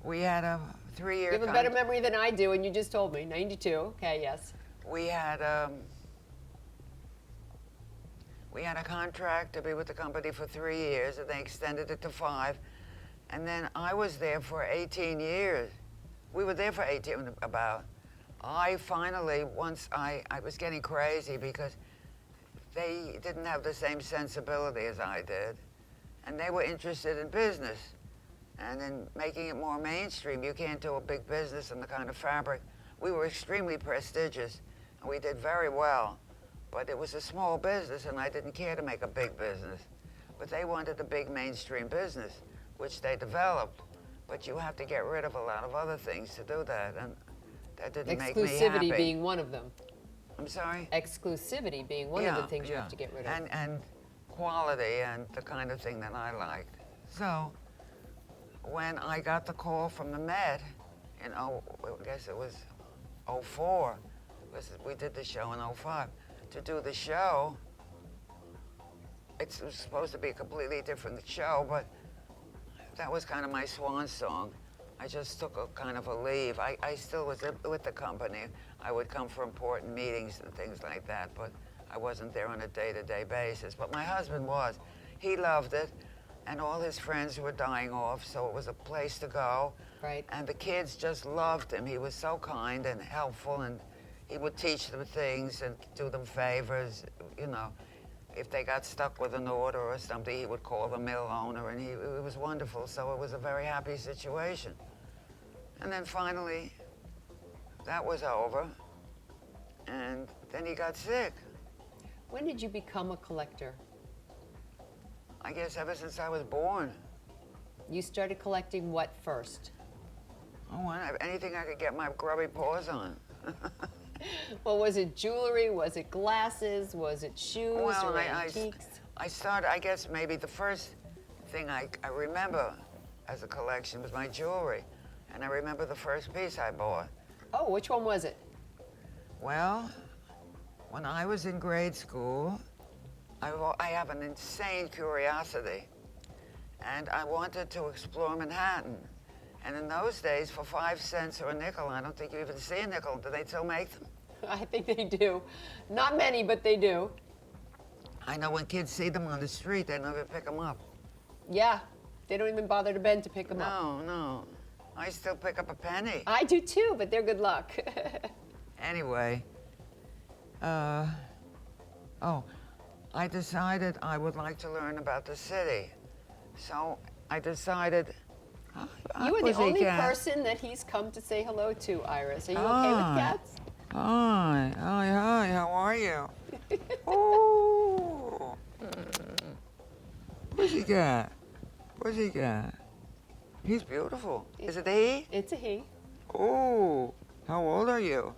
we had a 3-year You have a better memory than I do, and you just told me. 92, okay, yes. We had a contract to be with the company for 3 years, and they extended it to 5. And then I was there for 18 years. We were there for 18 about. I finally, once I was getting crazy because they didn't have the same sensibility as I did. And they were interested in business and in making it more mainstream. You can't do a big business in the kind of fabric. We were extremely prestigious, and we did very well. But it was a small business, and I didn't care to make a big business. But they wanted a big mainstream business, which they developed. But you have to get rid of a lot of other things to do that, and that didn't make me happy. Exclusivity being one of them. I'm sorry? Exclusivity being one of the things you have to get rid of. And quality and the kind of thing that I liked. So when I got the call from the Met in, I guess it was 04, we did the show in 05, to do the show, it was supposed to be a completely different show, but that was kind of my swan song. I just took a kind of a leave. I still was with the company. I would come for important meetings and things like that, but I wasn't there on a day-to-day basis. But my husband was. He loved it, and all his friends were dying off, so it was a place to go. Right. And the kids just loved him. He was so kind and helpful, and he would teach them things and do them favors, you know. If they got stuck with an order or something, he would call the mill owner, and it was wonderful. So it was a very happy situation. And then finally, that was over, and then he got sick. When did you become a collector? I guess ever since I was born. You started collecting what first? Oh, anything I could get my grubby paws on. Well, was it jewelry? Was it glasses? Was it shoes or antiques? I started, I guess maybe the first thing I remember as a collection was my jewelry. And I remember the first piece I bought. Oh, which one was it? Well, when I was in grade school, I have an insane curiosity. And I wanted to explore Manhattan. And in those days, for 5 cents or a nickel, I don't think you even see a nickel. Do they still make them? I think they do. Not many, but they do. I know when kids see them on the street, they never pick them up. Yeah, they don't even bother to bend to pick them up. No. I still pick up a penny. I do too, but they're good luck. Anyway, I decided I would like to learn about the city. So I decided... You are the only person that he's come to say hello to, Iris. Are you okay with cats? Hi, how are you? Oh, pussycat. He's beautiful. Is it he? It's a he. Oh, how old are you?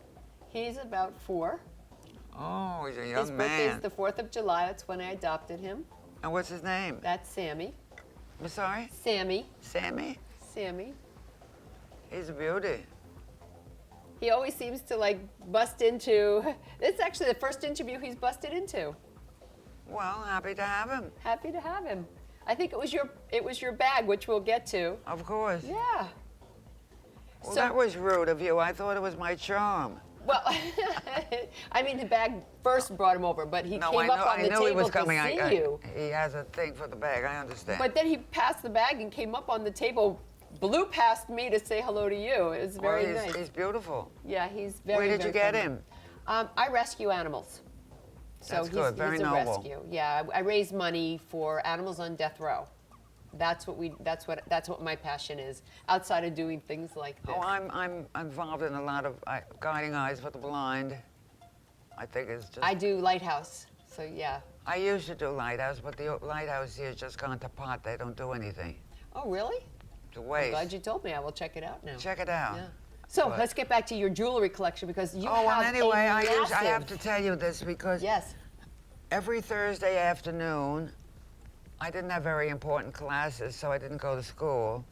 He's about 4. Oh, he's a His young birthday's man. the 4th of July. That's when I adopted him. And what's his name? That's Sammy. I'm sorry? Sammy. Sammy? Sammy. He's a beauty. He always seems to like bust into. It's actually the first interview he's busted into. Well, happy to have him. Happy to have him. I think it was your bag, which we'll get to. Of course. Yeah. Well, that was rude of you. I thought it was my charm. Well, I mean, the bag first brought him over, but he No, came up on the I knew he table was coming. to see you. He has a thing for the bag. I understand. But then he passed the bag and came up on the table, blew past me to say hello to you. It was very nice. He's beautiful. Yeah, he's very. Where did you get him? I rescue animals. So That's good. Very noble. He's a rescue. Yeah, I raise money for animals on death row. That's what my passion is. Outside of doing things like this. Oh, I'm involved in a lot of guiding eyes for the blind. I think it's just. I do Lighthouse. So yeah. I used to do Lighthouse, but the Lighthouse here has just gone to pot. They don't do anything. Oh really? To waste. I'm glad you told me. I will check it out now. Check it out. Yeah. So But- let's get back to your jewelry collection because you Oh, have and anyway, a massive... I have to tell you this because Yes. every Thursday afternoon, I didn't have very important classes, so I didn't go to school.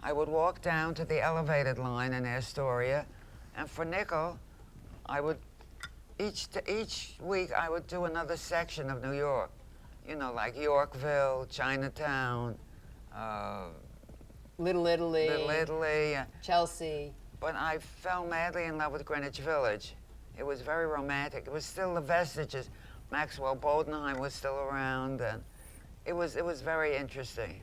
I would walk down to the elevated line in Astoria, and for nickel, I would each week I would do another section of New York. You know, like Yorkville, Chinatown, Little Italy. Little Italy. Chelsea. But I fell madly in love with Greenwich Village. It was very romantic. It was still the vestiges. Maxwell Bodenheim was still around, and it was very interesting.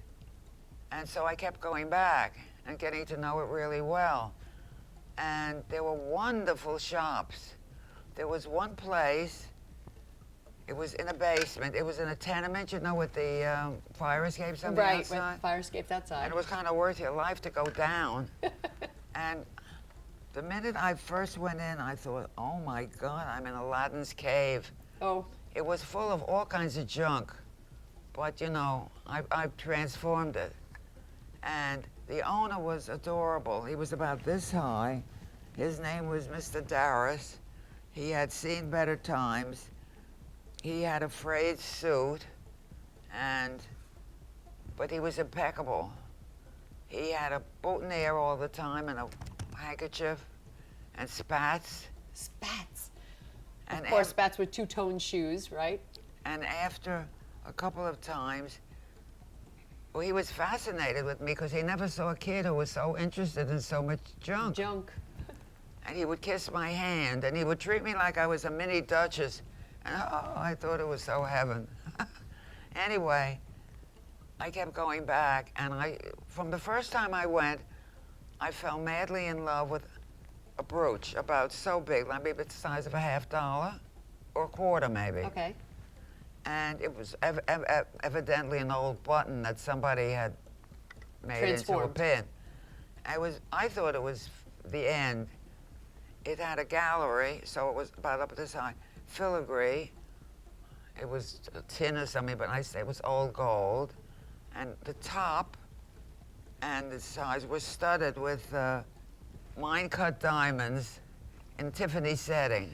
And so I kept going back and getting to know it really well. And there were wonderful shops. There was one place, it was in a basement. It was in a tenement, you know, with the fire escapes on the outside. Right, fire escapes outside. And it was kind of worth your life to go down. And the minute I first went in, I thought, oh my God, I'm in Aladdin's cave. Oh. It was full of all kinds of junk, but you know, I've transformed it. And the owner was adorable. He was about this high. His name was Mr. Darris. He had seen better times. He had a frayed suit, but he was impeccable. He had a boutonniere all the time and a handkerchief and spats. Spats. And Of course, spats with two-tone shoes, right? And after a couple of times, well, he was fascinated with me because he never saw a kid who was so interested in so much junk. Junk. And he would kiss my hand, and he would treat me like I was a mini duchess. And oh, I thought it was so heaven. Anyway, I kept going back, and from the first time I went, I fell madly in love with a brooch about so big, maybe the size of a $50 or a quarter maybe. Okay. And it was evidently an old button that somebody had made into a Transformed. pin. I thought it was the end. It had a gallery, so it was about up this high. Filigree. It was tin or something, but I say it was old gold. And the top and the sides were studded with mine-cut diamonds in Tiffany setting.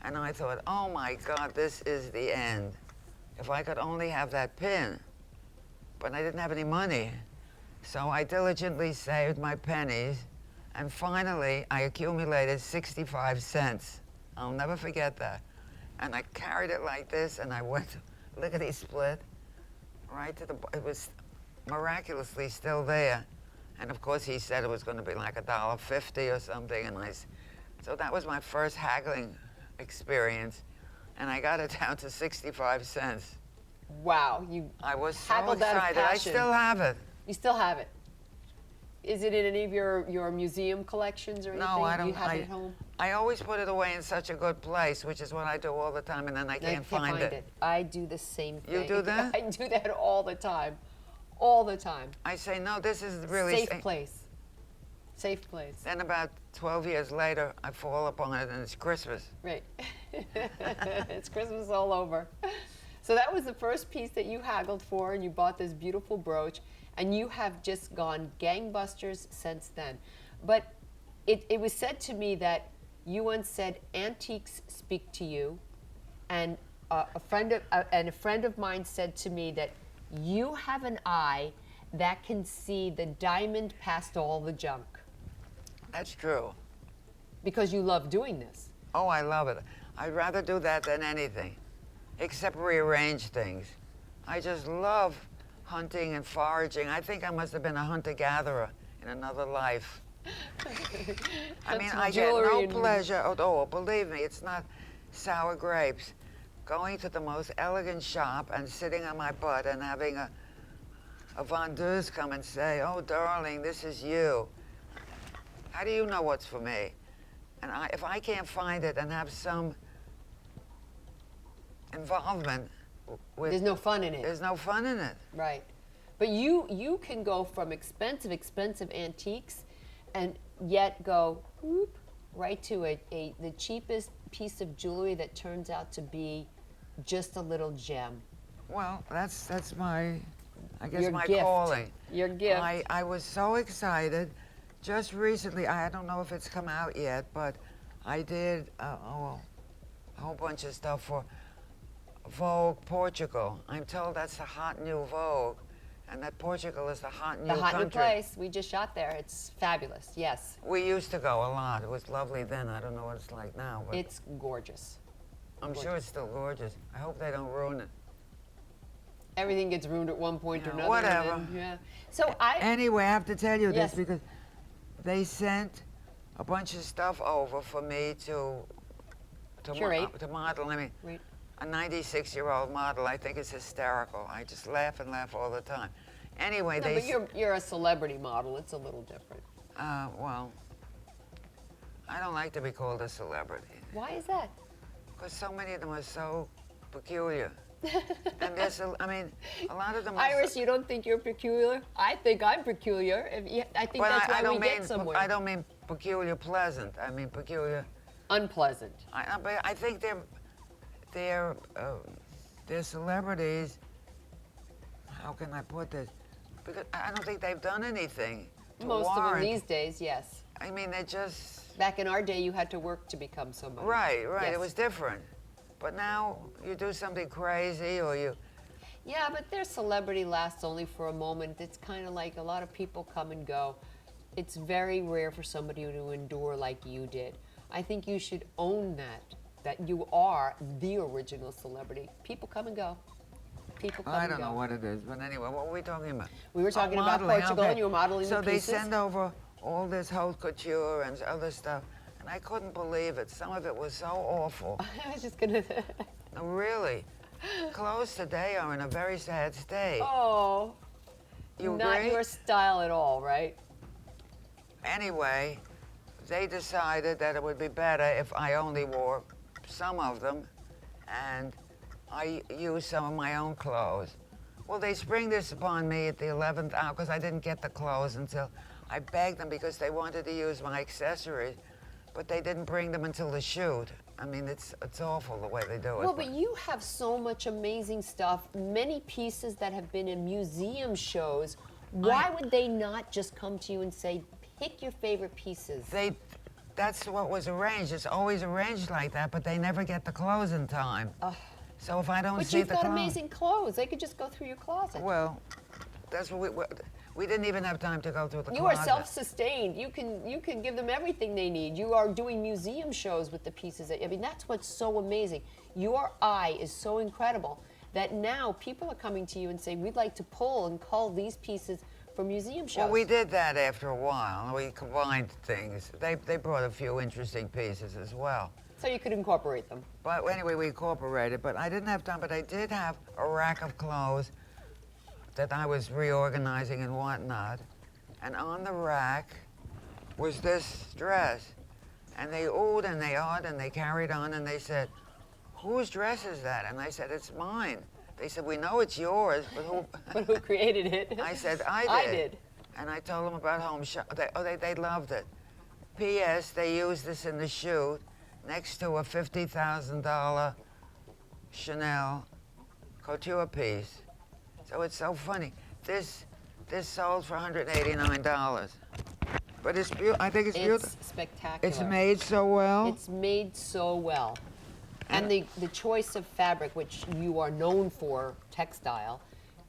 And I thought, oh my God, this is the end. If I could only have that pin. But I didn't have any money. So I diligently saved my pennies, and finally I accumulated 65 cents. I'll never forget that. And I carried it like this, and I went lickety-split right to it was miraculously still there. And of course he said it was going to be like $1.50 or something, and so that was my first haggling experience, and I got it down to 65 cents. Wow. I was so haggled out of excited. I passion. still have it. You still have it. Is it in any of your museum collections or anything? No, I don't. You have it at home? I always put it away in such a good place, which is what I do all the time, and then I can't find it. I do the same thing. You do that? I do that all the time. All the time. I say, no, this is really Safe place. Safe place. Then about 12 years later, I fall upon it, and it's Christmas. Right. It's Christmas all over. So that was the first piece that you haggled for, and you bought this beautiful brooch, and you have just gone gangbusters since then. But it was said to me that you once said antiques speak to you, and a friend of mine said to me that you have an eye that can see the diamond past all the junk. That's true. Because you love doing this. Oh, I love it. I'd rather do that than anything, except rearrange things. I just love hunting and foraging. I think I must have been a hunter-gatherer in another life. I mean, I get no pleasure at all. Believe me, it's not sour grapes. Going to the most elegant shop and sitting on my butt and having a vendeuse come and say, "Oh, darling, this is you." How do you know what's for me? And if I can't find it and have some involvement with... There's no fun in it. There's no fun in it. Right. But you can go from expensive antiques and yet go whoop, right to the cheapest piece of jewelry that turns out to be just a little gem. Well, that's my, I guess, Your my gift. calling. Your gift. I was so excited. Just recently, I don't know if it's come out yet, but I did a whole bunch of stuff for Vogue Portugal. I'm told that's the hot new Vogue, and that Portugal is the hot new country. The hot new place. We just shot there. It's fabulous. Yes. We used to go a lot. It was lovely then. I don't know what it's like now. But It's gorgeous. I'm sure it's still gorgeous. I hope they don't ruin it. Everything gets ruined at one point or Yeah, another. whatever. And then, yeah. So Anyway, I have to tell you Yes. this because they sent a bunch of stuff over for me to Curate. to model. I mean, Right. a 96-year-old model, I think is hysterical. I just laugh and laugh all the time. Anyway, No, they... but you're a celebrity model. It's a little different. Well, I don't like to be called a celebrity Why is that? because so many of them are so peculiar. And there's, I mean, a lot of them are... Iris, you don't think you're peculiar? I think I'm peculiar. I think that's why we get somewhere. I don't mean peculiar pleasant. I mean peculiar... Unpleasant. But I think they're celebrities. How can I put this? Because I don't think they've done anything to Most of them warrant. these days, yes. I mean, they just... Back in our day, you had to work to become somebody. Right. Yes. It was different. But now you do something crazy or you... Yeah, but their celebrity lasts only for a moment. It's kind of like a lot of people come and go. It's very rare for somebody to endure like you did. I think you should own that you are the original celebrity. People come and go. People come I and don't go. know what it is, but anyway, what were we talking about? We were talking about modeling, Portugal, okay. and you were modeling So the they pieces. send over all this haute couture and other stuff, and I couldn't believe it. Some of it was so awful. I was just gonna. No, really. Clothes today are in a very sad state. Oh. You Not agree? your style at all, right? Anyway, they decided that it would be better if I only wore some of them and I used some of my own clothes. Well, they spring this upon me at the 11th hour because I didn't get the clothes until I begged them because they wanted to use my accessories, but they didn't bring them until the shoot. I mean, it's awful the way they do it. Well, but you have so much amazing stuff, many pieces that have been in museum shows. Why would they not just come to you and say, pick your favorite pieces? That's what was arranged. It's always arranged like that, but they never get the clothes in time. So if I don't But see you've the got clothes... amazing clothes. They could just go through your closet. Well, that's what we didn't even have time to go through the You closet. are self-sustained. You can give them everything they need. You are doing museum shows with the pieces. I mean, that's what's so amazing. Your eye is so incredible that now people are coming to you and saying, we'd like to pull and cull these pieces for museum shows. Well, we did that after a while. We combined things. They brought a few interesting pieces as well. So you could incorporate them. But anyway, we incorporated. But I didn't have time. But I did have a rack of clothes that I was reorganizing and whatnot. And on the rack was this dress. And they oohed and they awed and they carried on and they said, whose dress is that? And I said, it's mine. They said, we know it's yours, but who? But who created it? I said, I did. I did. And I told them about home shop. They loved it. P.S. They used this in the shoot next to a $50,000 Chanel couture piece. So it's so funny. This sold for $189. But it's beautiful. I think it's beautiful. It's spectacular. It's made so well. It's made so well. And the choice of fabric, which you are known for, textile,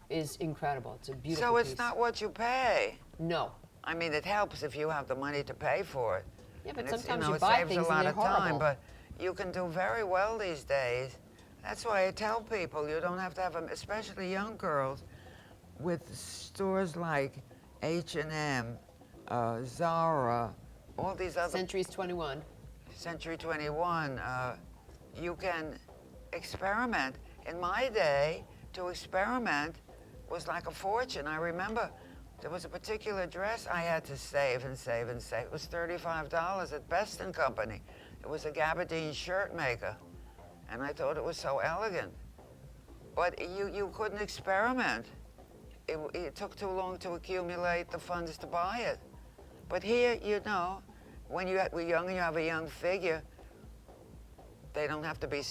is incredible. It's a beautiful So it's piece. not what you pay. No. I mean, it helps if you have the money to pay for it. Yeah, but And it's, sometimes you know, you it buy saves things a lot and of they're time, horrible. but you can do very well these days. That's why I tell people you don't have to have them, especially young girls. with stores like H&M, Zara, all these other Centuries 21. Century 21, you can experiment. In my day, to experiment was like a fortune. I remember there was a particular dress I had to save and save and save. It was $35 at Best & Company. It was a gabardine shirt maker, and I thought it was so elegant. But you couldn't experiment. It took too long to accumulate the funds to buy it. But here, you know, when we're young and you have a young figure, they don't have to be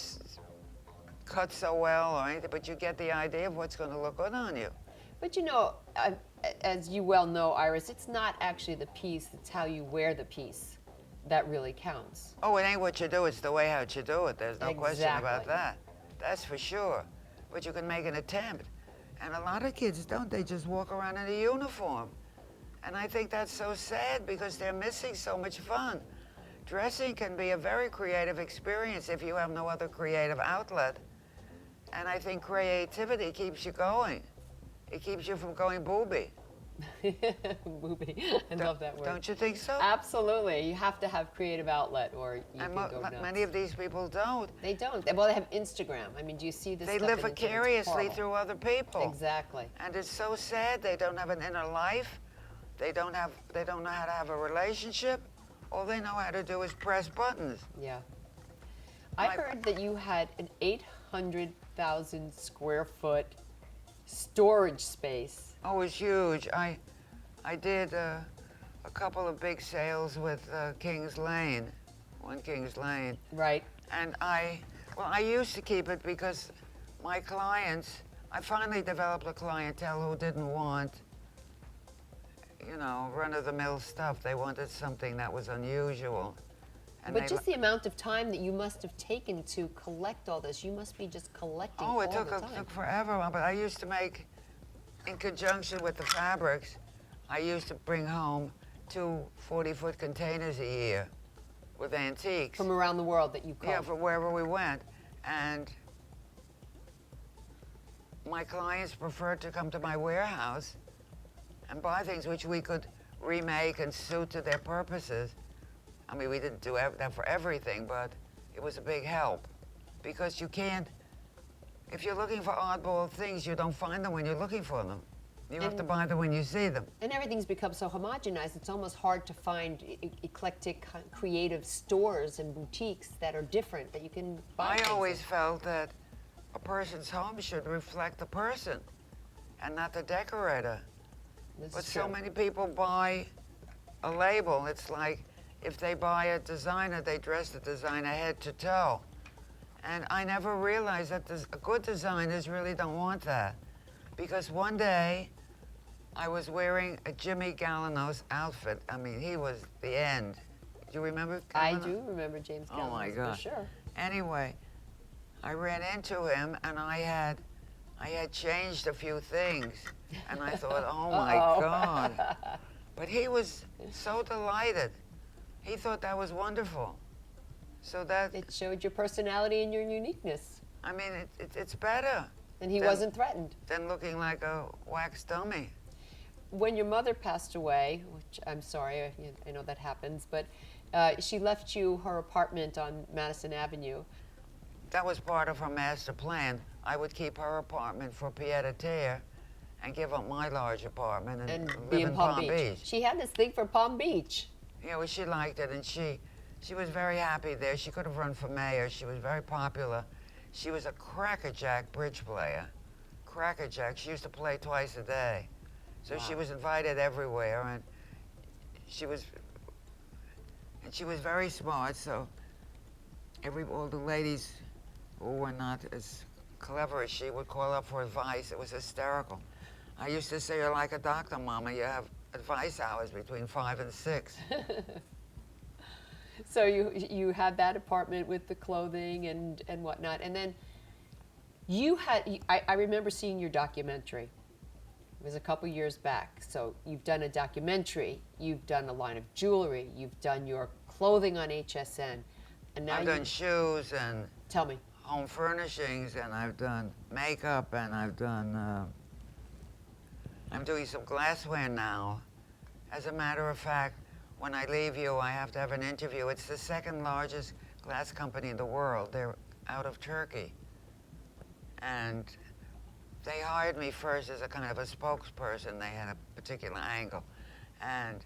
cut so well or anything, but you get the idea of what's going to look good on you. But you know, as you well know, Iris, it's not actually the piece, it's how you wear the piece that really counts. Oh, it ain't what you do, it's the way how you do it. There's no question about Exactly. that. That's for sure. But you can make an attempt. And a lot of kids don't. They just walk around in a uniform. And I think that's so sad because they're missing so much fun. Dressing can be a very creative experience if you have no other creative outlet. And I think creativity keeps you going. It keeps you from going booby. Booby. I love that word. Don't you think so? Absolutely. You have to have creative outlet or you And can go nuts. many of these people don't. They don't. Well, they have Instagram. I mean, do you see this They stuff live and it's vicariously horrible. through other people. Exactly. And it's so sad. They don't have an inner life. They don't know how to have a relationship. All they know how to do is press buttons. Yeah. I My- heard that you had an 800,000 square foot storage space. Oh, it was huge. I did a couple of big sales with Kings Lane, one Kings Lane. Right. And I used to keep it because my clients, I finally developed a clientele who didn't want, you know, run-of-the-mill stuff. They wanted something that was unusual. And But they just the amount of time that you must have taken to collect all this, you must be just collecting Oh, all it the time. took forever, but I used to make, in conjunction with the fabrics, I used to bring home 2 40-foot containers a year with antiques. From around the world that you called. Yeah, from wherever we went. And my clients preferred to come to my warehouse and buy things which we could remake and suit to their purposes. I mean, we didn't do that for everything, but it was a big help. Because you can't, if you're looking for oddball things, you don't find them when you're looking for them. You have to buy them when you see them. And everything's become so homogenized, it's almost hard to find eclectic, creative stores and boutiques that are different, that you can buy I things always in. felt that a person's home should reflect the person and not the decorator. This But is so true. many people buy a label. It's like if they buy a designer, they dress the designer head to toe. And I never realized that good designers really don't want that. Because one day, I was wearing a Jimmy Galanos outfit. I mean, he was the end. Do you remember I Galanos? do remember James Oh my Galanos, God. for sure. Anyway, I ran into him and I had changed a few things. And I thought, oh my Uh-oh. God. But he was so delighted. He thought that was wonderful. So that, It showed your personality and your uniqueness. I mean, it's better And he Then- wasn't threatened. than looking like a wax dummy. When your mother passed away, which I'm sorry, I know that happens, but she left you her apartment on Madison Avenue. That was part of her master plan. I would keep her apartment for pied-à-terre and give up my large apartment and And live be in Palm Beach. She had this thing for Palm Beach. Yeah, well, she liked it, and she was very happy there. She could have run for mayor. She was very popular. She was a crackerjack bridge player. Crackerjack. She used to play twice a day. So she Wow. was invited everywhere, and she was very smart. So all the ladies who were not as clever as she would call up for advice. It was hysterical. I used to say, you're like a doctor, Mama. You have advice hours between 5 and 6. So you had that apartment with the clothing and whatnot, and then I remember seeing your documentary. It was a couple years back. So you've done a documentary, you've done a line of jewelry, you've done your clothing on HSN, and now I've done shoes and tell me. home furnishings, and I've done makeup, and I've done I'm doing some glassware now. As a matter of fact, when I leave you, I have to have an interview. It's the second largest glass company in the world. They're out of Turkey. And they hired me first as a kind of a spokesperson. They had a particular angle. And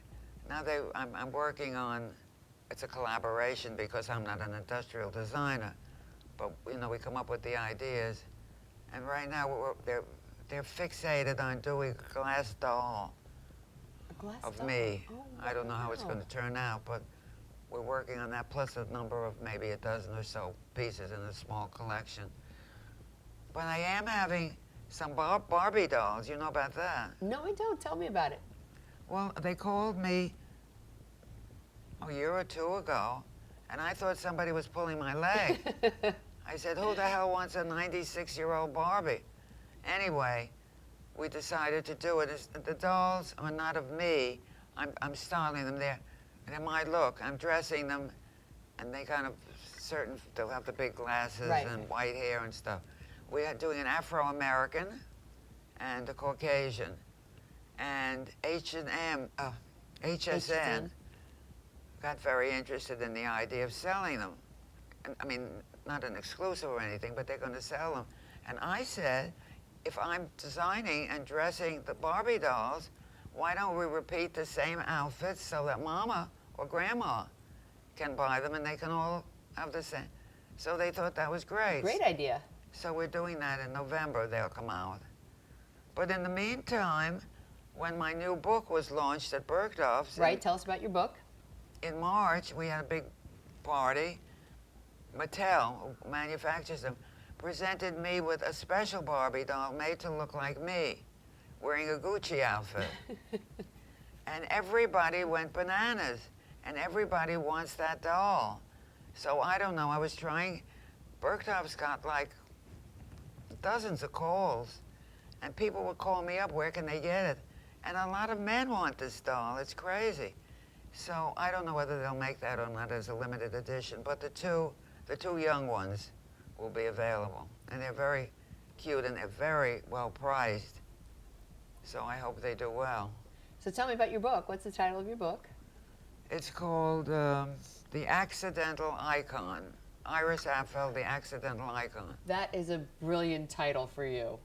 now I'm working on, it's a collaboration because I'm not an industrial designer. But, you know, we come up with the ideas. And right now, they're fixated on doing a glass doll of me. Oh, I don't know how it's wow. going to turn out, but we're working on that, plus a number of maybe a dozen or so pieces in a small collection. But I am having some Barbie dolls. You know about that? No, I don't. Tell me about it. Well, they called me a year or two ago, and I thought somebody was pulling my leg. I said, who the hell wants a 96-year-old Barbie? Anyway, we decided to do it. The dolls are not of me. I'm styling them. They're my look. I'm dressing them, and they kind of they'll have the big glasses Right. and white hair and stuff. We are doing an Afro-American and a Caucasian. And HSN got very interested in the idea of selling them. I mean, not an exclusive or anything, but they're going to sell them. And I said, if I'm designing and dressing the Barbie dolls, why don't we repeat the same outfits so that Mama or Grandma can buy them and they can all have the same? So they thought that was great. Great idea. So we're doing that in November, they'll come out. But in the meantime, when my new book was launched at Bergdorf's Right, tell us about your book. in March, we had a big party. Mattel, who manufactures them, presented me with a special Barbie doll made to look like me, wearing a Gucci outfit. And everybody went bananas, and everybody wants that doll. So I don't know, I was trying, Bergdorf's got like dozens of calls, and people would call me up, where can they get it? And a lot of men want this doll, it's crazy. So I don't know whether they'll make that or not as a limited edition, but the two young ones will be available. And they're very cute and they're very well priced. So I hope they do well. So tell me about your book. What's the title of your book? It's called The Accidental Icon. Iris Apfel, The Accidental Icon. That is a brilliant title for you.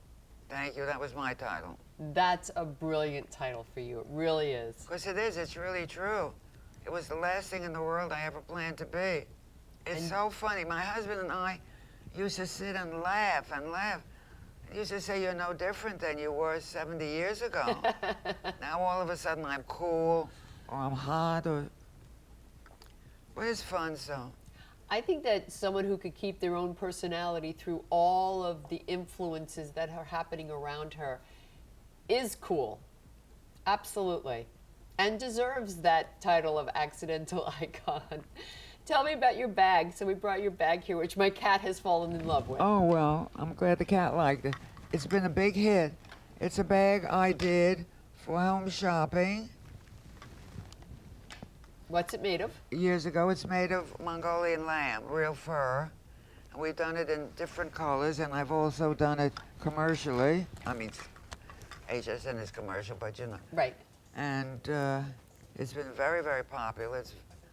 Thank you, that was my title. That's a brilliant title for you. It really is. Because it is, it's really true. It was the last thing in the world I ever planned to be. It's so funny. My husband and I used to sit and laugh and laugh. He used to say, you're no different than you were 70 years ago. Now all of a sudden I'm cool, or I'm hot, but it's fun, so. I think that someone who could keep their own personality through all of the influences that are happening around her is cool. Absolutely. And deserves that title of accidental icon. Tell me about your bag. So we brought your bag here, which my cat has fallen in love with. Oh, well, I'm glad the cat liked it. It's been a big hit. It's a bag I did for home shopping. What's it made of? Years ago, it's made of Mongolian lamb, real fur. And we've done it in different colors, and I've also done it commercially. I mean, HSN is commercial, but you know. Right. And it's been very, very popular.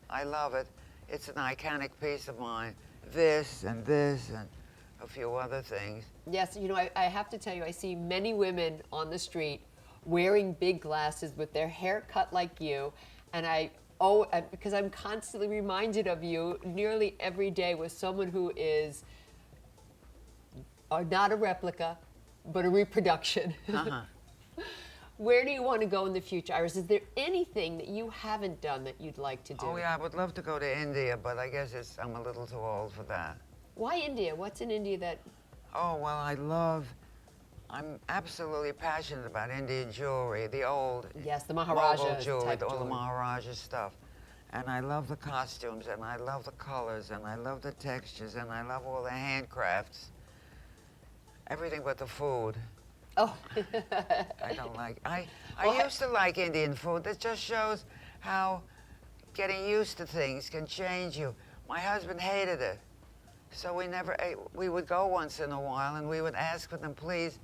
I love it. It's an iconic piece of mine. This and a few other things. Yes, you know, I have to tell you, I see many women on the street wearing big glasses with their hair cut like you, and because I'm constantly reminded of you nearly every day with someone who is not a replica, but a reproduction. Uh-huh. Where do you want to go in the future, Iris? Is there anything that you haven't done that you'd like to do? Oh yeah, I would love to go to India, but I guess I'm a little too old for that. Why India? What's in India that... Oh, well, I'm absolutely passionate about Indian jewelry, the old Yes, the Maharaja Mughal jewelry, type all the jewelry. Maharaja stuff. And I love the costumes, and I love the colors, and I love the textures, and I love all the handcrafts. Everything but the food. Oh. I don't like. I Well, used to like Indian food. That just shows how getting used to things can change you. My husband hated it, so we never ate. We would go once in a while, and we would ask for them, please,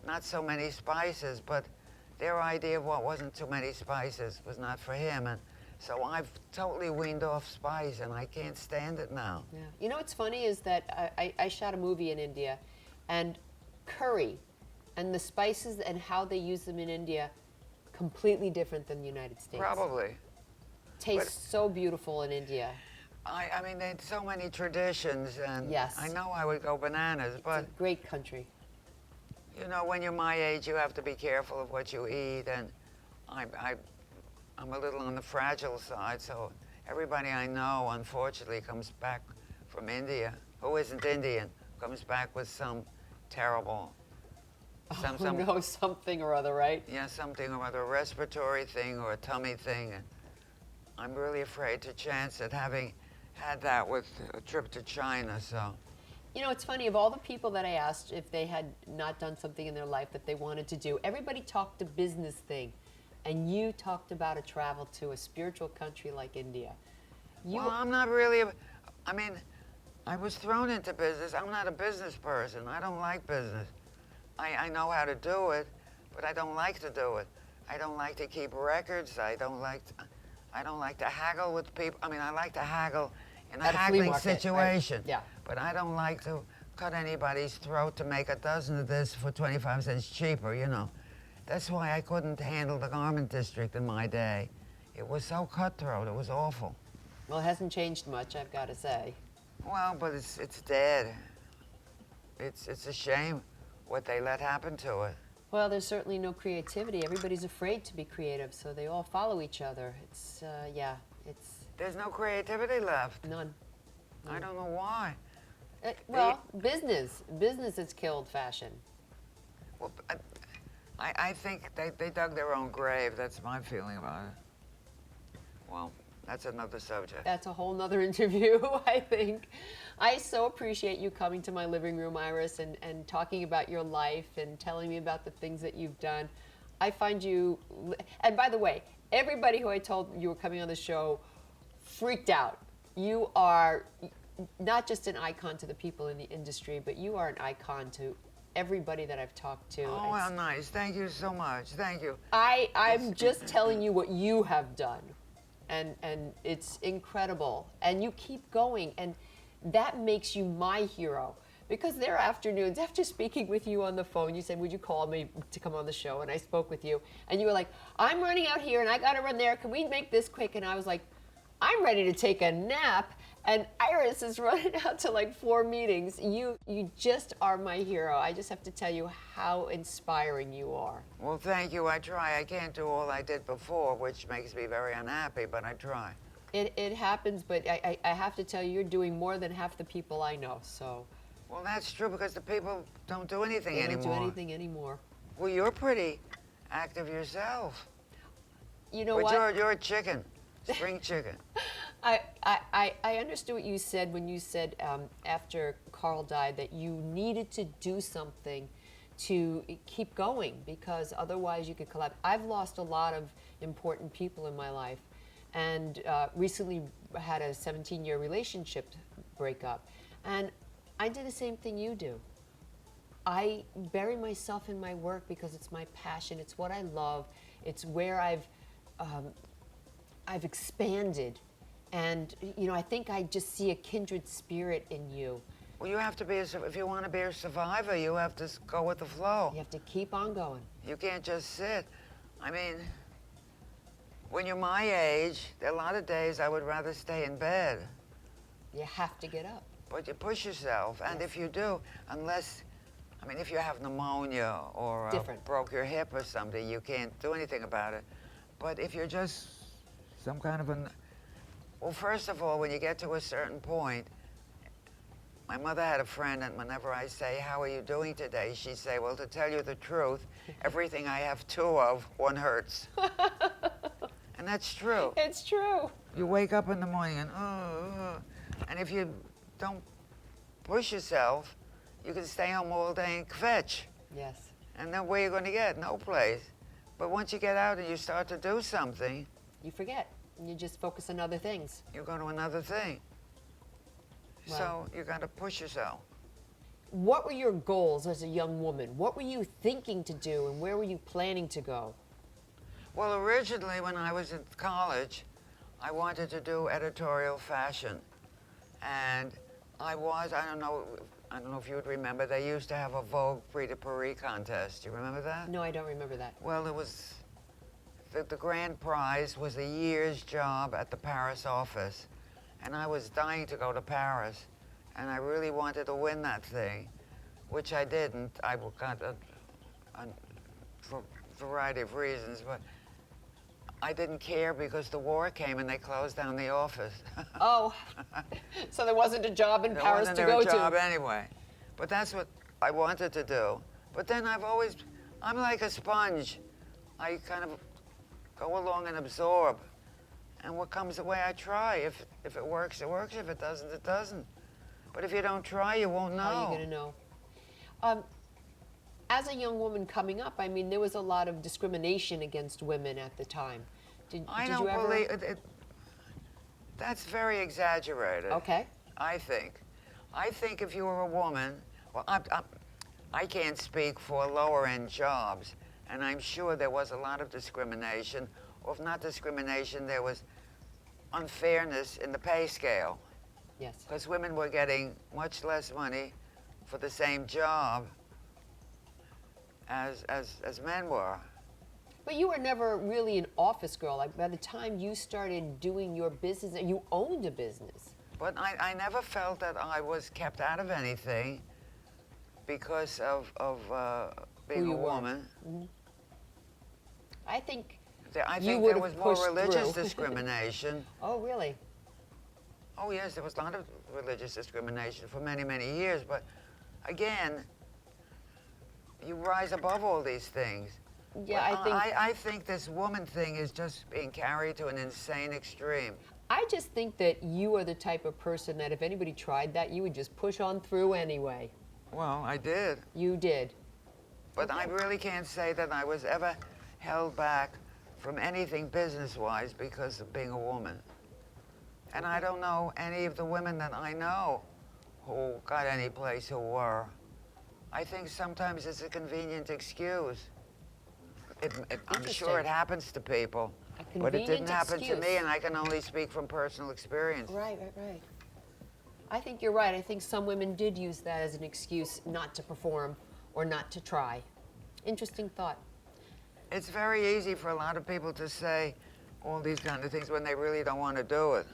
not so many spices, but their idea of what wasn't too many spices was not for him. And so I've totally weaned off spice, and I can't stand it now. Yeah. You know what's funny is that I shot a movie in India, and curry and the spices and how they use them in India, completely different than the United States. Probably. Tastes so beautiful in India. I mean, they had so many traditions, and Yes. I know I would go bananas, but It's a great country. you know, when you're my age, you have to be careful of what you eat, and I'm a little on the fragile side, so everybody I know, unfortunately, comes back from India, who isn't Indian, comes back with some terrible, No, something or other, right? yeah, something or other, a respiratory thing or a tummy thing, and I'm really afraid to chance it, having had that with a trip to China, so. You know, it's funny, of all the people that I asked if they had not done something in their life that they wanted to do, everybody talked a business thing. And you talked about a travel to a spiritual country like India. Well, I'm not really, I mean, I was thrown into business. I'm not a business person. I don't like business. I know how to do it, but I don't like to do it. I don't like to keep records. I don't like to haggle with people. I mean, I like to haggle in a At a flea haggling market, right? situation. Yeah. But I don't like to cut anybody's throat to make a dozen of this for 25 cents cheaper, you know. That's why I couldn't handle the garment district in my day. It was so cutthroat. It was awful. Well, it hasn't changed much, I've got to say. Well, but it's dead. It's a shame what they let happen to it. Well, there's certainly no creativity. Everybody's afraid to be creative, so they all follow each other. It's, yeah, it's There's no creativity left. none. I don't know why. Well, business has killed fashion. Well, I think they dug their own grave. That's my feeling about it. Well, that's another subject. That's a whole nother interview, I think. I so appreciate you coming to my living room, Iris, and talking about your life and telling me about the things that you've done. I find you, and by the way, everybody who I told you were coming on the show freaked out. You are not just an icon to the people in the industry, but you are an icon to everybody that I've talked to. Oh, how nice. Thank you so much. Thank you. I'm just telling you what you have done. And it's incredible. And you keep going. And that makes you my hero. Because there are afternoons, after speaking with you on the phone, you said, would you call me to come on the show? And I spoke with you. And you were like, I'm running out here and I got to run there. Can we make this quick? And I was like, I'm ready to take a nap. And Iris is running out to like 4 meetings. You just are my hero. I just have to tell you how inspiring you are. Well, thank you. I try. I can't do all I did before, which makes me very unhappy, but I try. It happens, but I have to tell you, you're doing more than half the people I know. So. Well, that's true because the people don't do anything They anymore. don't do anything anymore. Well, you're pretty active yourself. You know But what? you're a chicken, spring chicken. I understood what you said when you said after Carl died that you needed to do something to keep going because otherwise you could collapse. I've lost a lot of important people in my life and recently had a 17-year relationship breakup. And I did the same thing you do. I bury myself in my work because it's my passion. It's what I love. It's where I've expanded. And, you know, I think I just see a kindred spirit in you. Well, you have to be, if you want to be a survivor, you have to go with the flow. You have to keep on going. You can't just sit. I mean, when you're my age, there are a lot of days I would rather stay in bed. You have to get up. But you push yourself, and Yes. if you do, unless, I mean, if you have pneumonia or Different. broke your hip or something, you can't do anything about it. But if you're just some kind of well, first of all, when you get to a certain point, my mother had a friend, and whenever I say, how are you doing today, she'd say, well, to tell you the truth, everything I have 2 of, 1 hurts. And that's true. It's true. You wake up in the morning and, and if you don't push yourself, you can stay home all day and kvetch. Yes. And then where are you going to get? No place. But once you get out and you start to do something, You forget. And you just focus on other things. you go to another thing. Wow. So you got to push yourself. What were your goals as a young woman? What were you thinking to do and where were you planning to go? Well, originally when I was in college, I wanted to do editorial fashion. And I don't know if you would remember, they used to have a Vogue Prix de Paris contest. Do you remember that? No, I don't remember that. Well, it was, the grand prize was a year's job at the Paris office. And I was dying to go to Paris. And I really wanted to win that thing, which I didn't. I got for a variety of reasons, but I didn't care because the war came and they closed down the office. Oh, so there wasn't a job in Paris to go to. There wasn't a job anyway. But that's what I wanted to do. But then I'm like a sponge. I kind of go along and absorb. And what comes the way I try. If it works, it works. If it doesn't, it doesn't. But if you don't try, you won't know. How are you going to know? As a young woman coming up, I mean, there was a lot of discrimination against women at the time. Did don't you ever? believe it. That's very exaggerated. Okay. I think if you were a woman, well, I can't speak for lower-end jobs, and I'm sure there was a lot of discrimination, or if not discrimination, there was unfairness in the pay scale. Yes. Because women were getting much less money for the same job as men were. But you were never really an office girl. Like, by the time you started doing your business, you owned a business. But I never felt that I was kept out of anything because of being a woman. Mm-hmm. I think I you think would there have was more pushed religious through. discrimination. Oh, really? Oh, yes, there was a lot of religious discrimination for many, many years. But again, you rise above all these things. Yeah, But I think this woman thing is just being carried to an insane extreme. I just think that you are the type of person that if anybody tried that, you would just push on through anyway. Well, I did. You did. But I really can't say that I was ever held back from anything business-wise because of being a woman. And I don't know any of the women that I know who got any place who were. I think sometimes it's a convenient excuse. I'm sure it happens to people, but it didn't happen to me, and I can only speak from personal experience. Right. I think you're right. I think some women did use that as an excuse not to perform or not to try. Interesting thought. It's very easy for a lot of people to say all these kind of things when they really don't want to do it.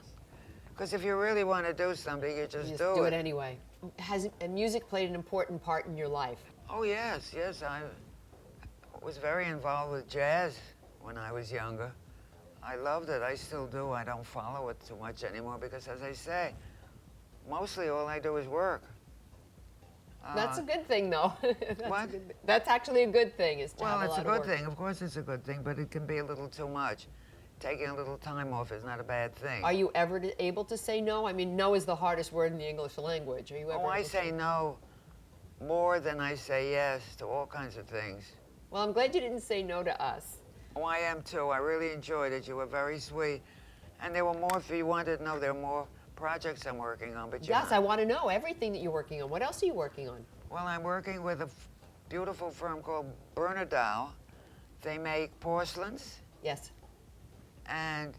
Because if you really want to do something, you just do it anyway. Has music played an important part in your life? Oh, yes. I was very involved with jazz when I was younger. I loved it. I still do. I don't follow it too much anymore because, as I say, mostly all I do is work. That's a good thing, though. What? That's actually a good thing, is to have a lot of work. Well, it's a good thing. Of course it's a good thing, but it can be a little too much. Taking a little time off is not a bad thing. Are you ever able to say no? I mean, no is the hardest word in the English language. Are you ever I say no more than I say yes to all kinds of things. Well, I'm glad you didn't say no to us. Oh, I am too. I really enjoyed it. You were very sweet. And there were more, if you wanted to know, there are more projects I'm working on. But yes, I want to know everything that you're working on. What else are you working on? Well, I'm working with a beautiful firm called Bernardow. They make porcelains. Yes. And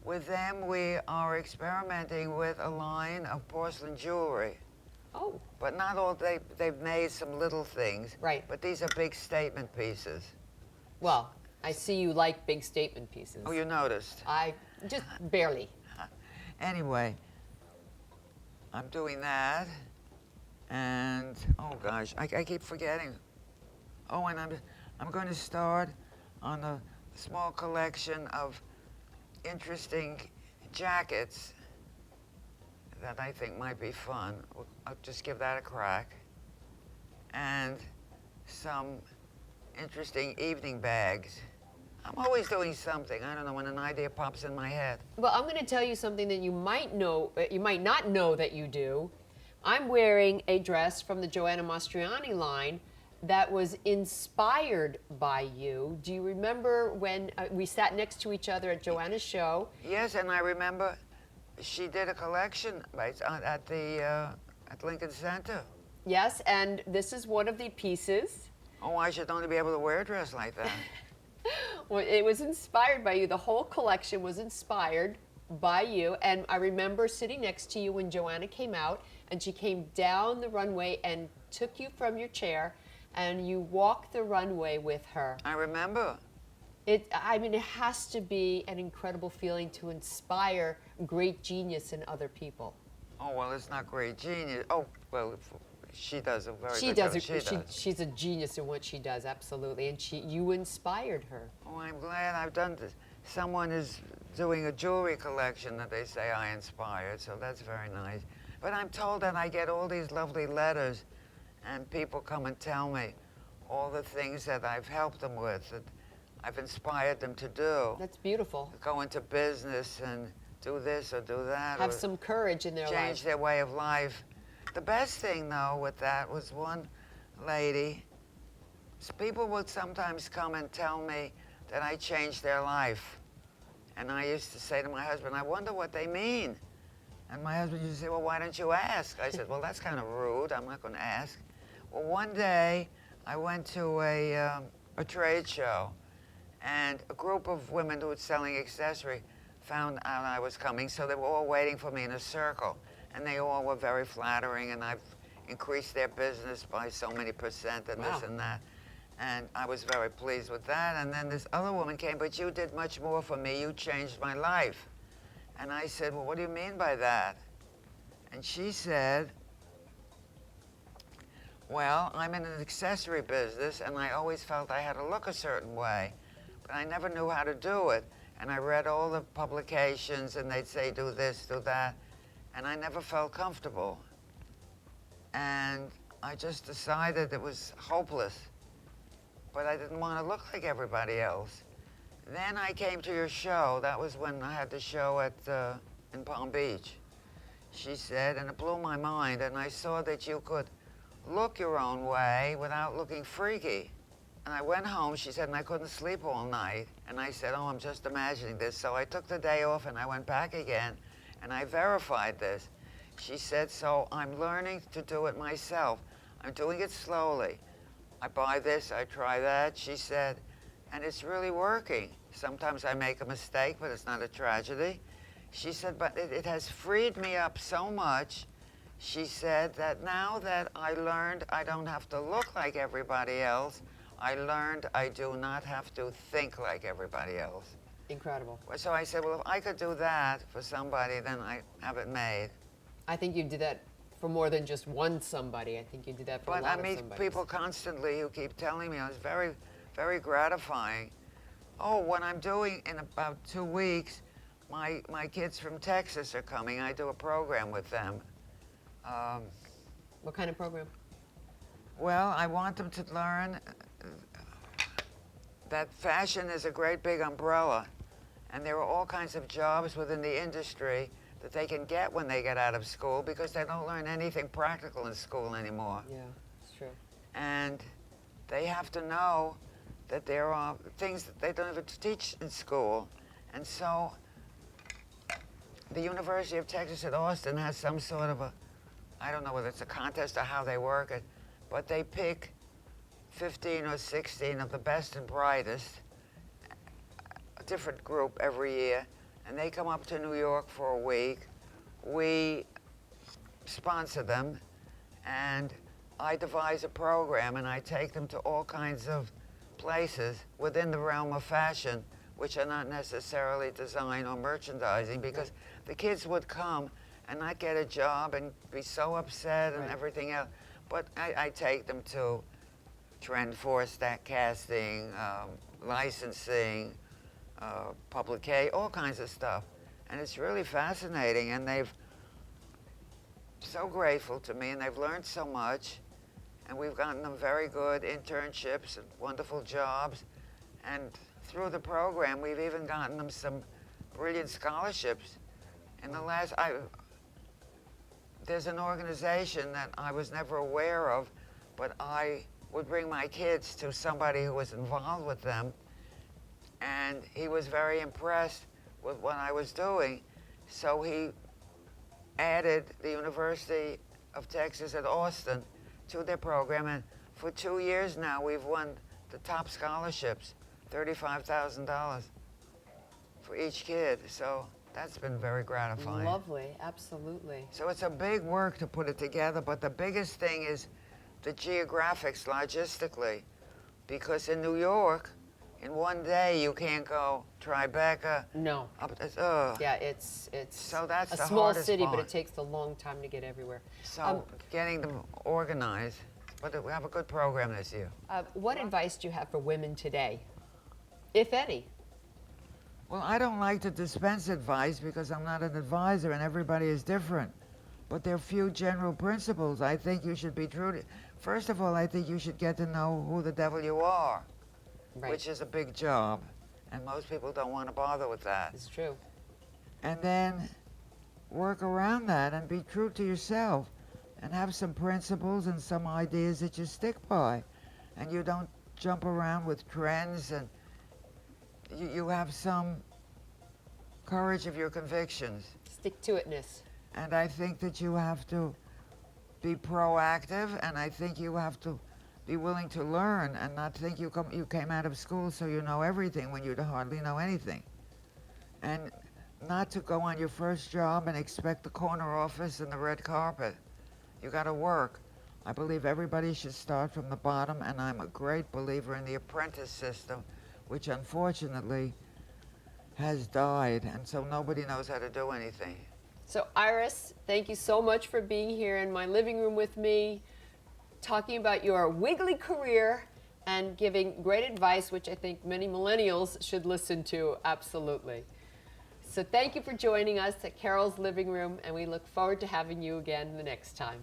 with them, we are experimenting with a line of porcelain jewelry. Oh. But not all, they've made some little things. Right. But these are big statement pieces. Well, I see you like big statement pieces. Oh, you noticed? I just barely. Anyway, I'm doing that. And, oh gosh, I keep forgetting. Oh, and I'm going to start on a small collection of interesting jackets that I think might be fun. I'll just give that a crack. And some interesting evening bags. I'm always doing something. I don't know, when an idea pops in my head. Well, I'm going to tell you something that you might not know that you do. I'm wearing a dress from the Joanna Mastriani line that was inspired by you. Do you remember when we sat next to each other at Joanna's show? Yes, and I remember she did a collection at Lincoln Center. Yes, and this is one of the pieces. Oh, I should only be able to wear a dress like that. Well, it was inspired by you. The whole collection was inspired by you. And I remember sitting next to you when Joanna came out, and she came down the runway and took you from your chair, and you walked the runway with her. I remember. I mean, it has to be an incredible feeling to inspire great genius in other people. Oh, well, it's not great genius. Oh, well, she does a very She good does. job. She's a genius in what she does, absolutely. And you inspired her. Oh, I'm glad I've done this. Someone is doing a jewelry collection that they say I inspired, so that's very nice. But I'm told that I get all these lovely letters, and people come and tell me all the things that I've helped them with, that I've inspired them to do. That's beautiful. Go into business and do this or do that. Have or some courage in their life. change their way of life. The best thing, though, with that was one lady. People would sometimes come and tell me that I changed their life. And I used to say to my husband, I wonder what they mean. And my husband used to say, well, why don't you ask? I said, well, that's kind of rude. I'm not going to ask. Well, one day, I went to a trade show, and a group of women who were selling accessory found out I was coming, so they were all waiting for me in a circle. And they all were very flattering, and I've increased their business by so many percent and this and that. And I was very pleased with that. And then this other woman came, but you did much more for me. You changed my life. And I said, well, what do you mean by that? And she said, well, I'm in an accessory business, and I always felt I had to look a certain way, but I never knew how to do it. And I read all the publications, and they'd say, do this, do that, and I never felt comfortable. And I just decided it was hopeless, but I didn't want to look like everybody else. Then I came to your show. That was when I had the show in Palm Beach. She said, and it blew my mind, and I saw that you could look your own way without looking freaky. And I went home, she said, and I couldn't sleep all night. And I said, oh, I'm just imagining this. So I took the day off, and I went back again, and I verified this. She said, so I'm learning to do it myself. I'm doing it slowly. I buy this, I try that, she said, and it's really working. Sometimes I make a mistake, but it's not a tragedy. She said, but it has freed me up so much. She said that now that I learned I don't have to look like everybody else, I learned I do not have to think like everybody else. Incredible. So I said, well, if I could do that for somebody, then I have it made. I think you did that for more than just one somebody. I think you did that for a lot of somebody. But I meet people constantly who keep telling me, it's very, very gratifying. Oh, what I'm doing in about 2 weeks, my kids from Texas are coming. I do a program with them. What kind of program? Well, I want them to learn that fashion is a great big umbrella, and there are all kinds of jobs within the industry that they can get when they get out of school, because they don't learn anything practical in school anymore. Yeah, it's true. And they have to know that there are things that they don't even teach in school. And so the University of Texas at Austin has some sort of a, I don't know whether it's a contest or how they work it, but they pick 15 or 16 of the best and brightest, a different group every year, and they come up to New York for a week. We sponsor them, and I devise a program, and I take them to all kinds of places within the realm of fashion, which are not necessarily design or merchandising, because the kids would come and not get a job and be so upset and everything else. But I take them to trend forecasting, licensing, publication, all kinds of stuff. And it's really fascinating, and they've so grateful to me, and they've learned so much, and we've gotten them very good internships and wonderful jobs. And through the program, we've even gotten them some brilliant scholarships. In the last, there's an organization that I was never aware of, but I would bring my kids to somebody who was involved with them, and he was very impressed with what I was doing. So he added the University of Texas at Austin to their program, and for 2 years now we've won the top scholarships $35,000 for each kid. So that's been very gratifying. Lovely, absolutely. So it's a big work to put it together, but the biggest thing is the geographics logistically, because in New York, in one day you can't go Tribeca. No. Yeah, it's So that's a the small hardest city, part. but it takes a long time to get everywhere. So getting them organized, but we have a good program this year. What advice do you have for women today, if any? Well, I don't like to dispense advice because I'm not an advisor and everybody is different. But there are few general principles I think you should be true to. First of all, I think you should get to know who the devil you are, Right. which is a big job. And most people don't want to bother with that. It's true. And then work around that and be true to yourself and have some principles and some ideas that you stick by. And you don't jump around with trends, and you have some courage of your convictions. Stick-to-itness. And I think that you have to be proactive, and I think you have to be willing to learn and not think you came out of school so you know everything when you hardly know anything. And not to go on your first job and expect the corner office and the red carpet. You got to work. I believe everybody should start from the bottom, and I'm a great believer in the apprentice system, which unfortunately has died, and so nobody knows how to do anything. So Iris, thank you so much for being here in my living room with me, talking about your wiggly career and giving great advice, which I think many millennials should listen to, absolutely. So thank you for joining us at Carol's Living Room, and we look forward to having you again the next time.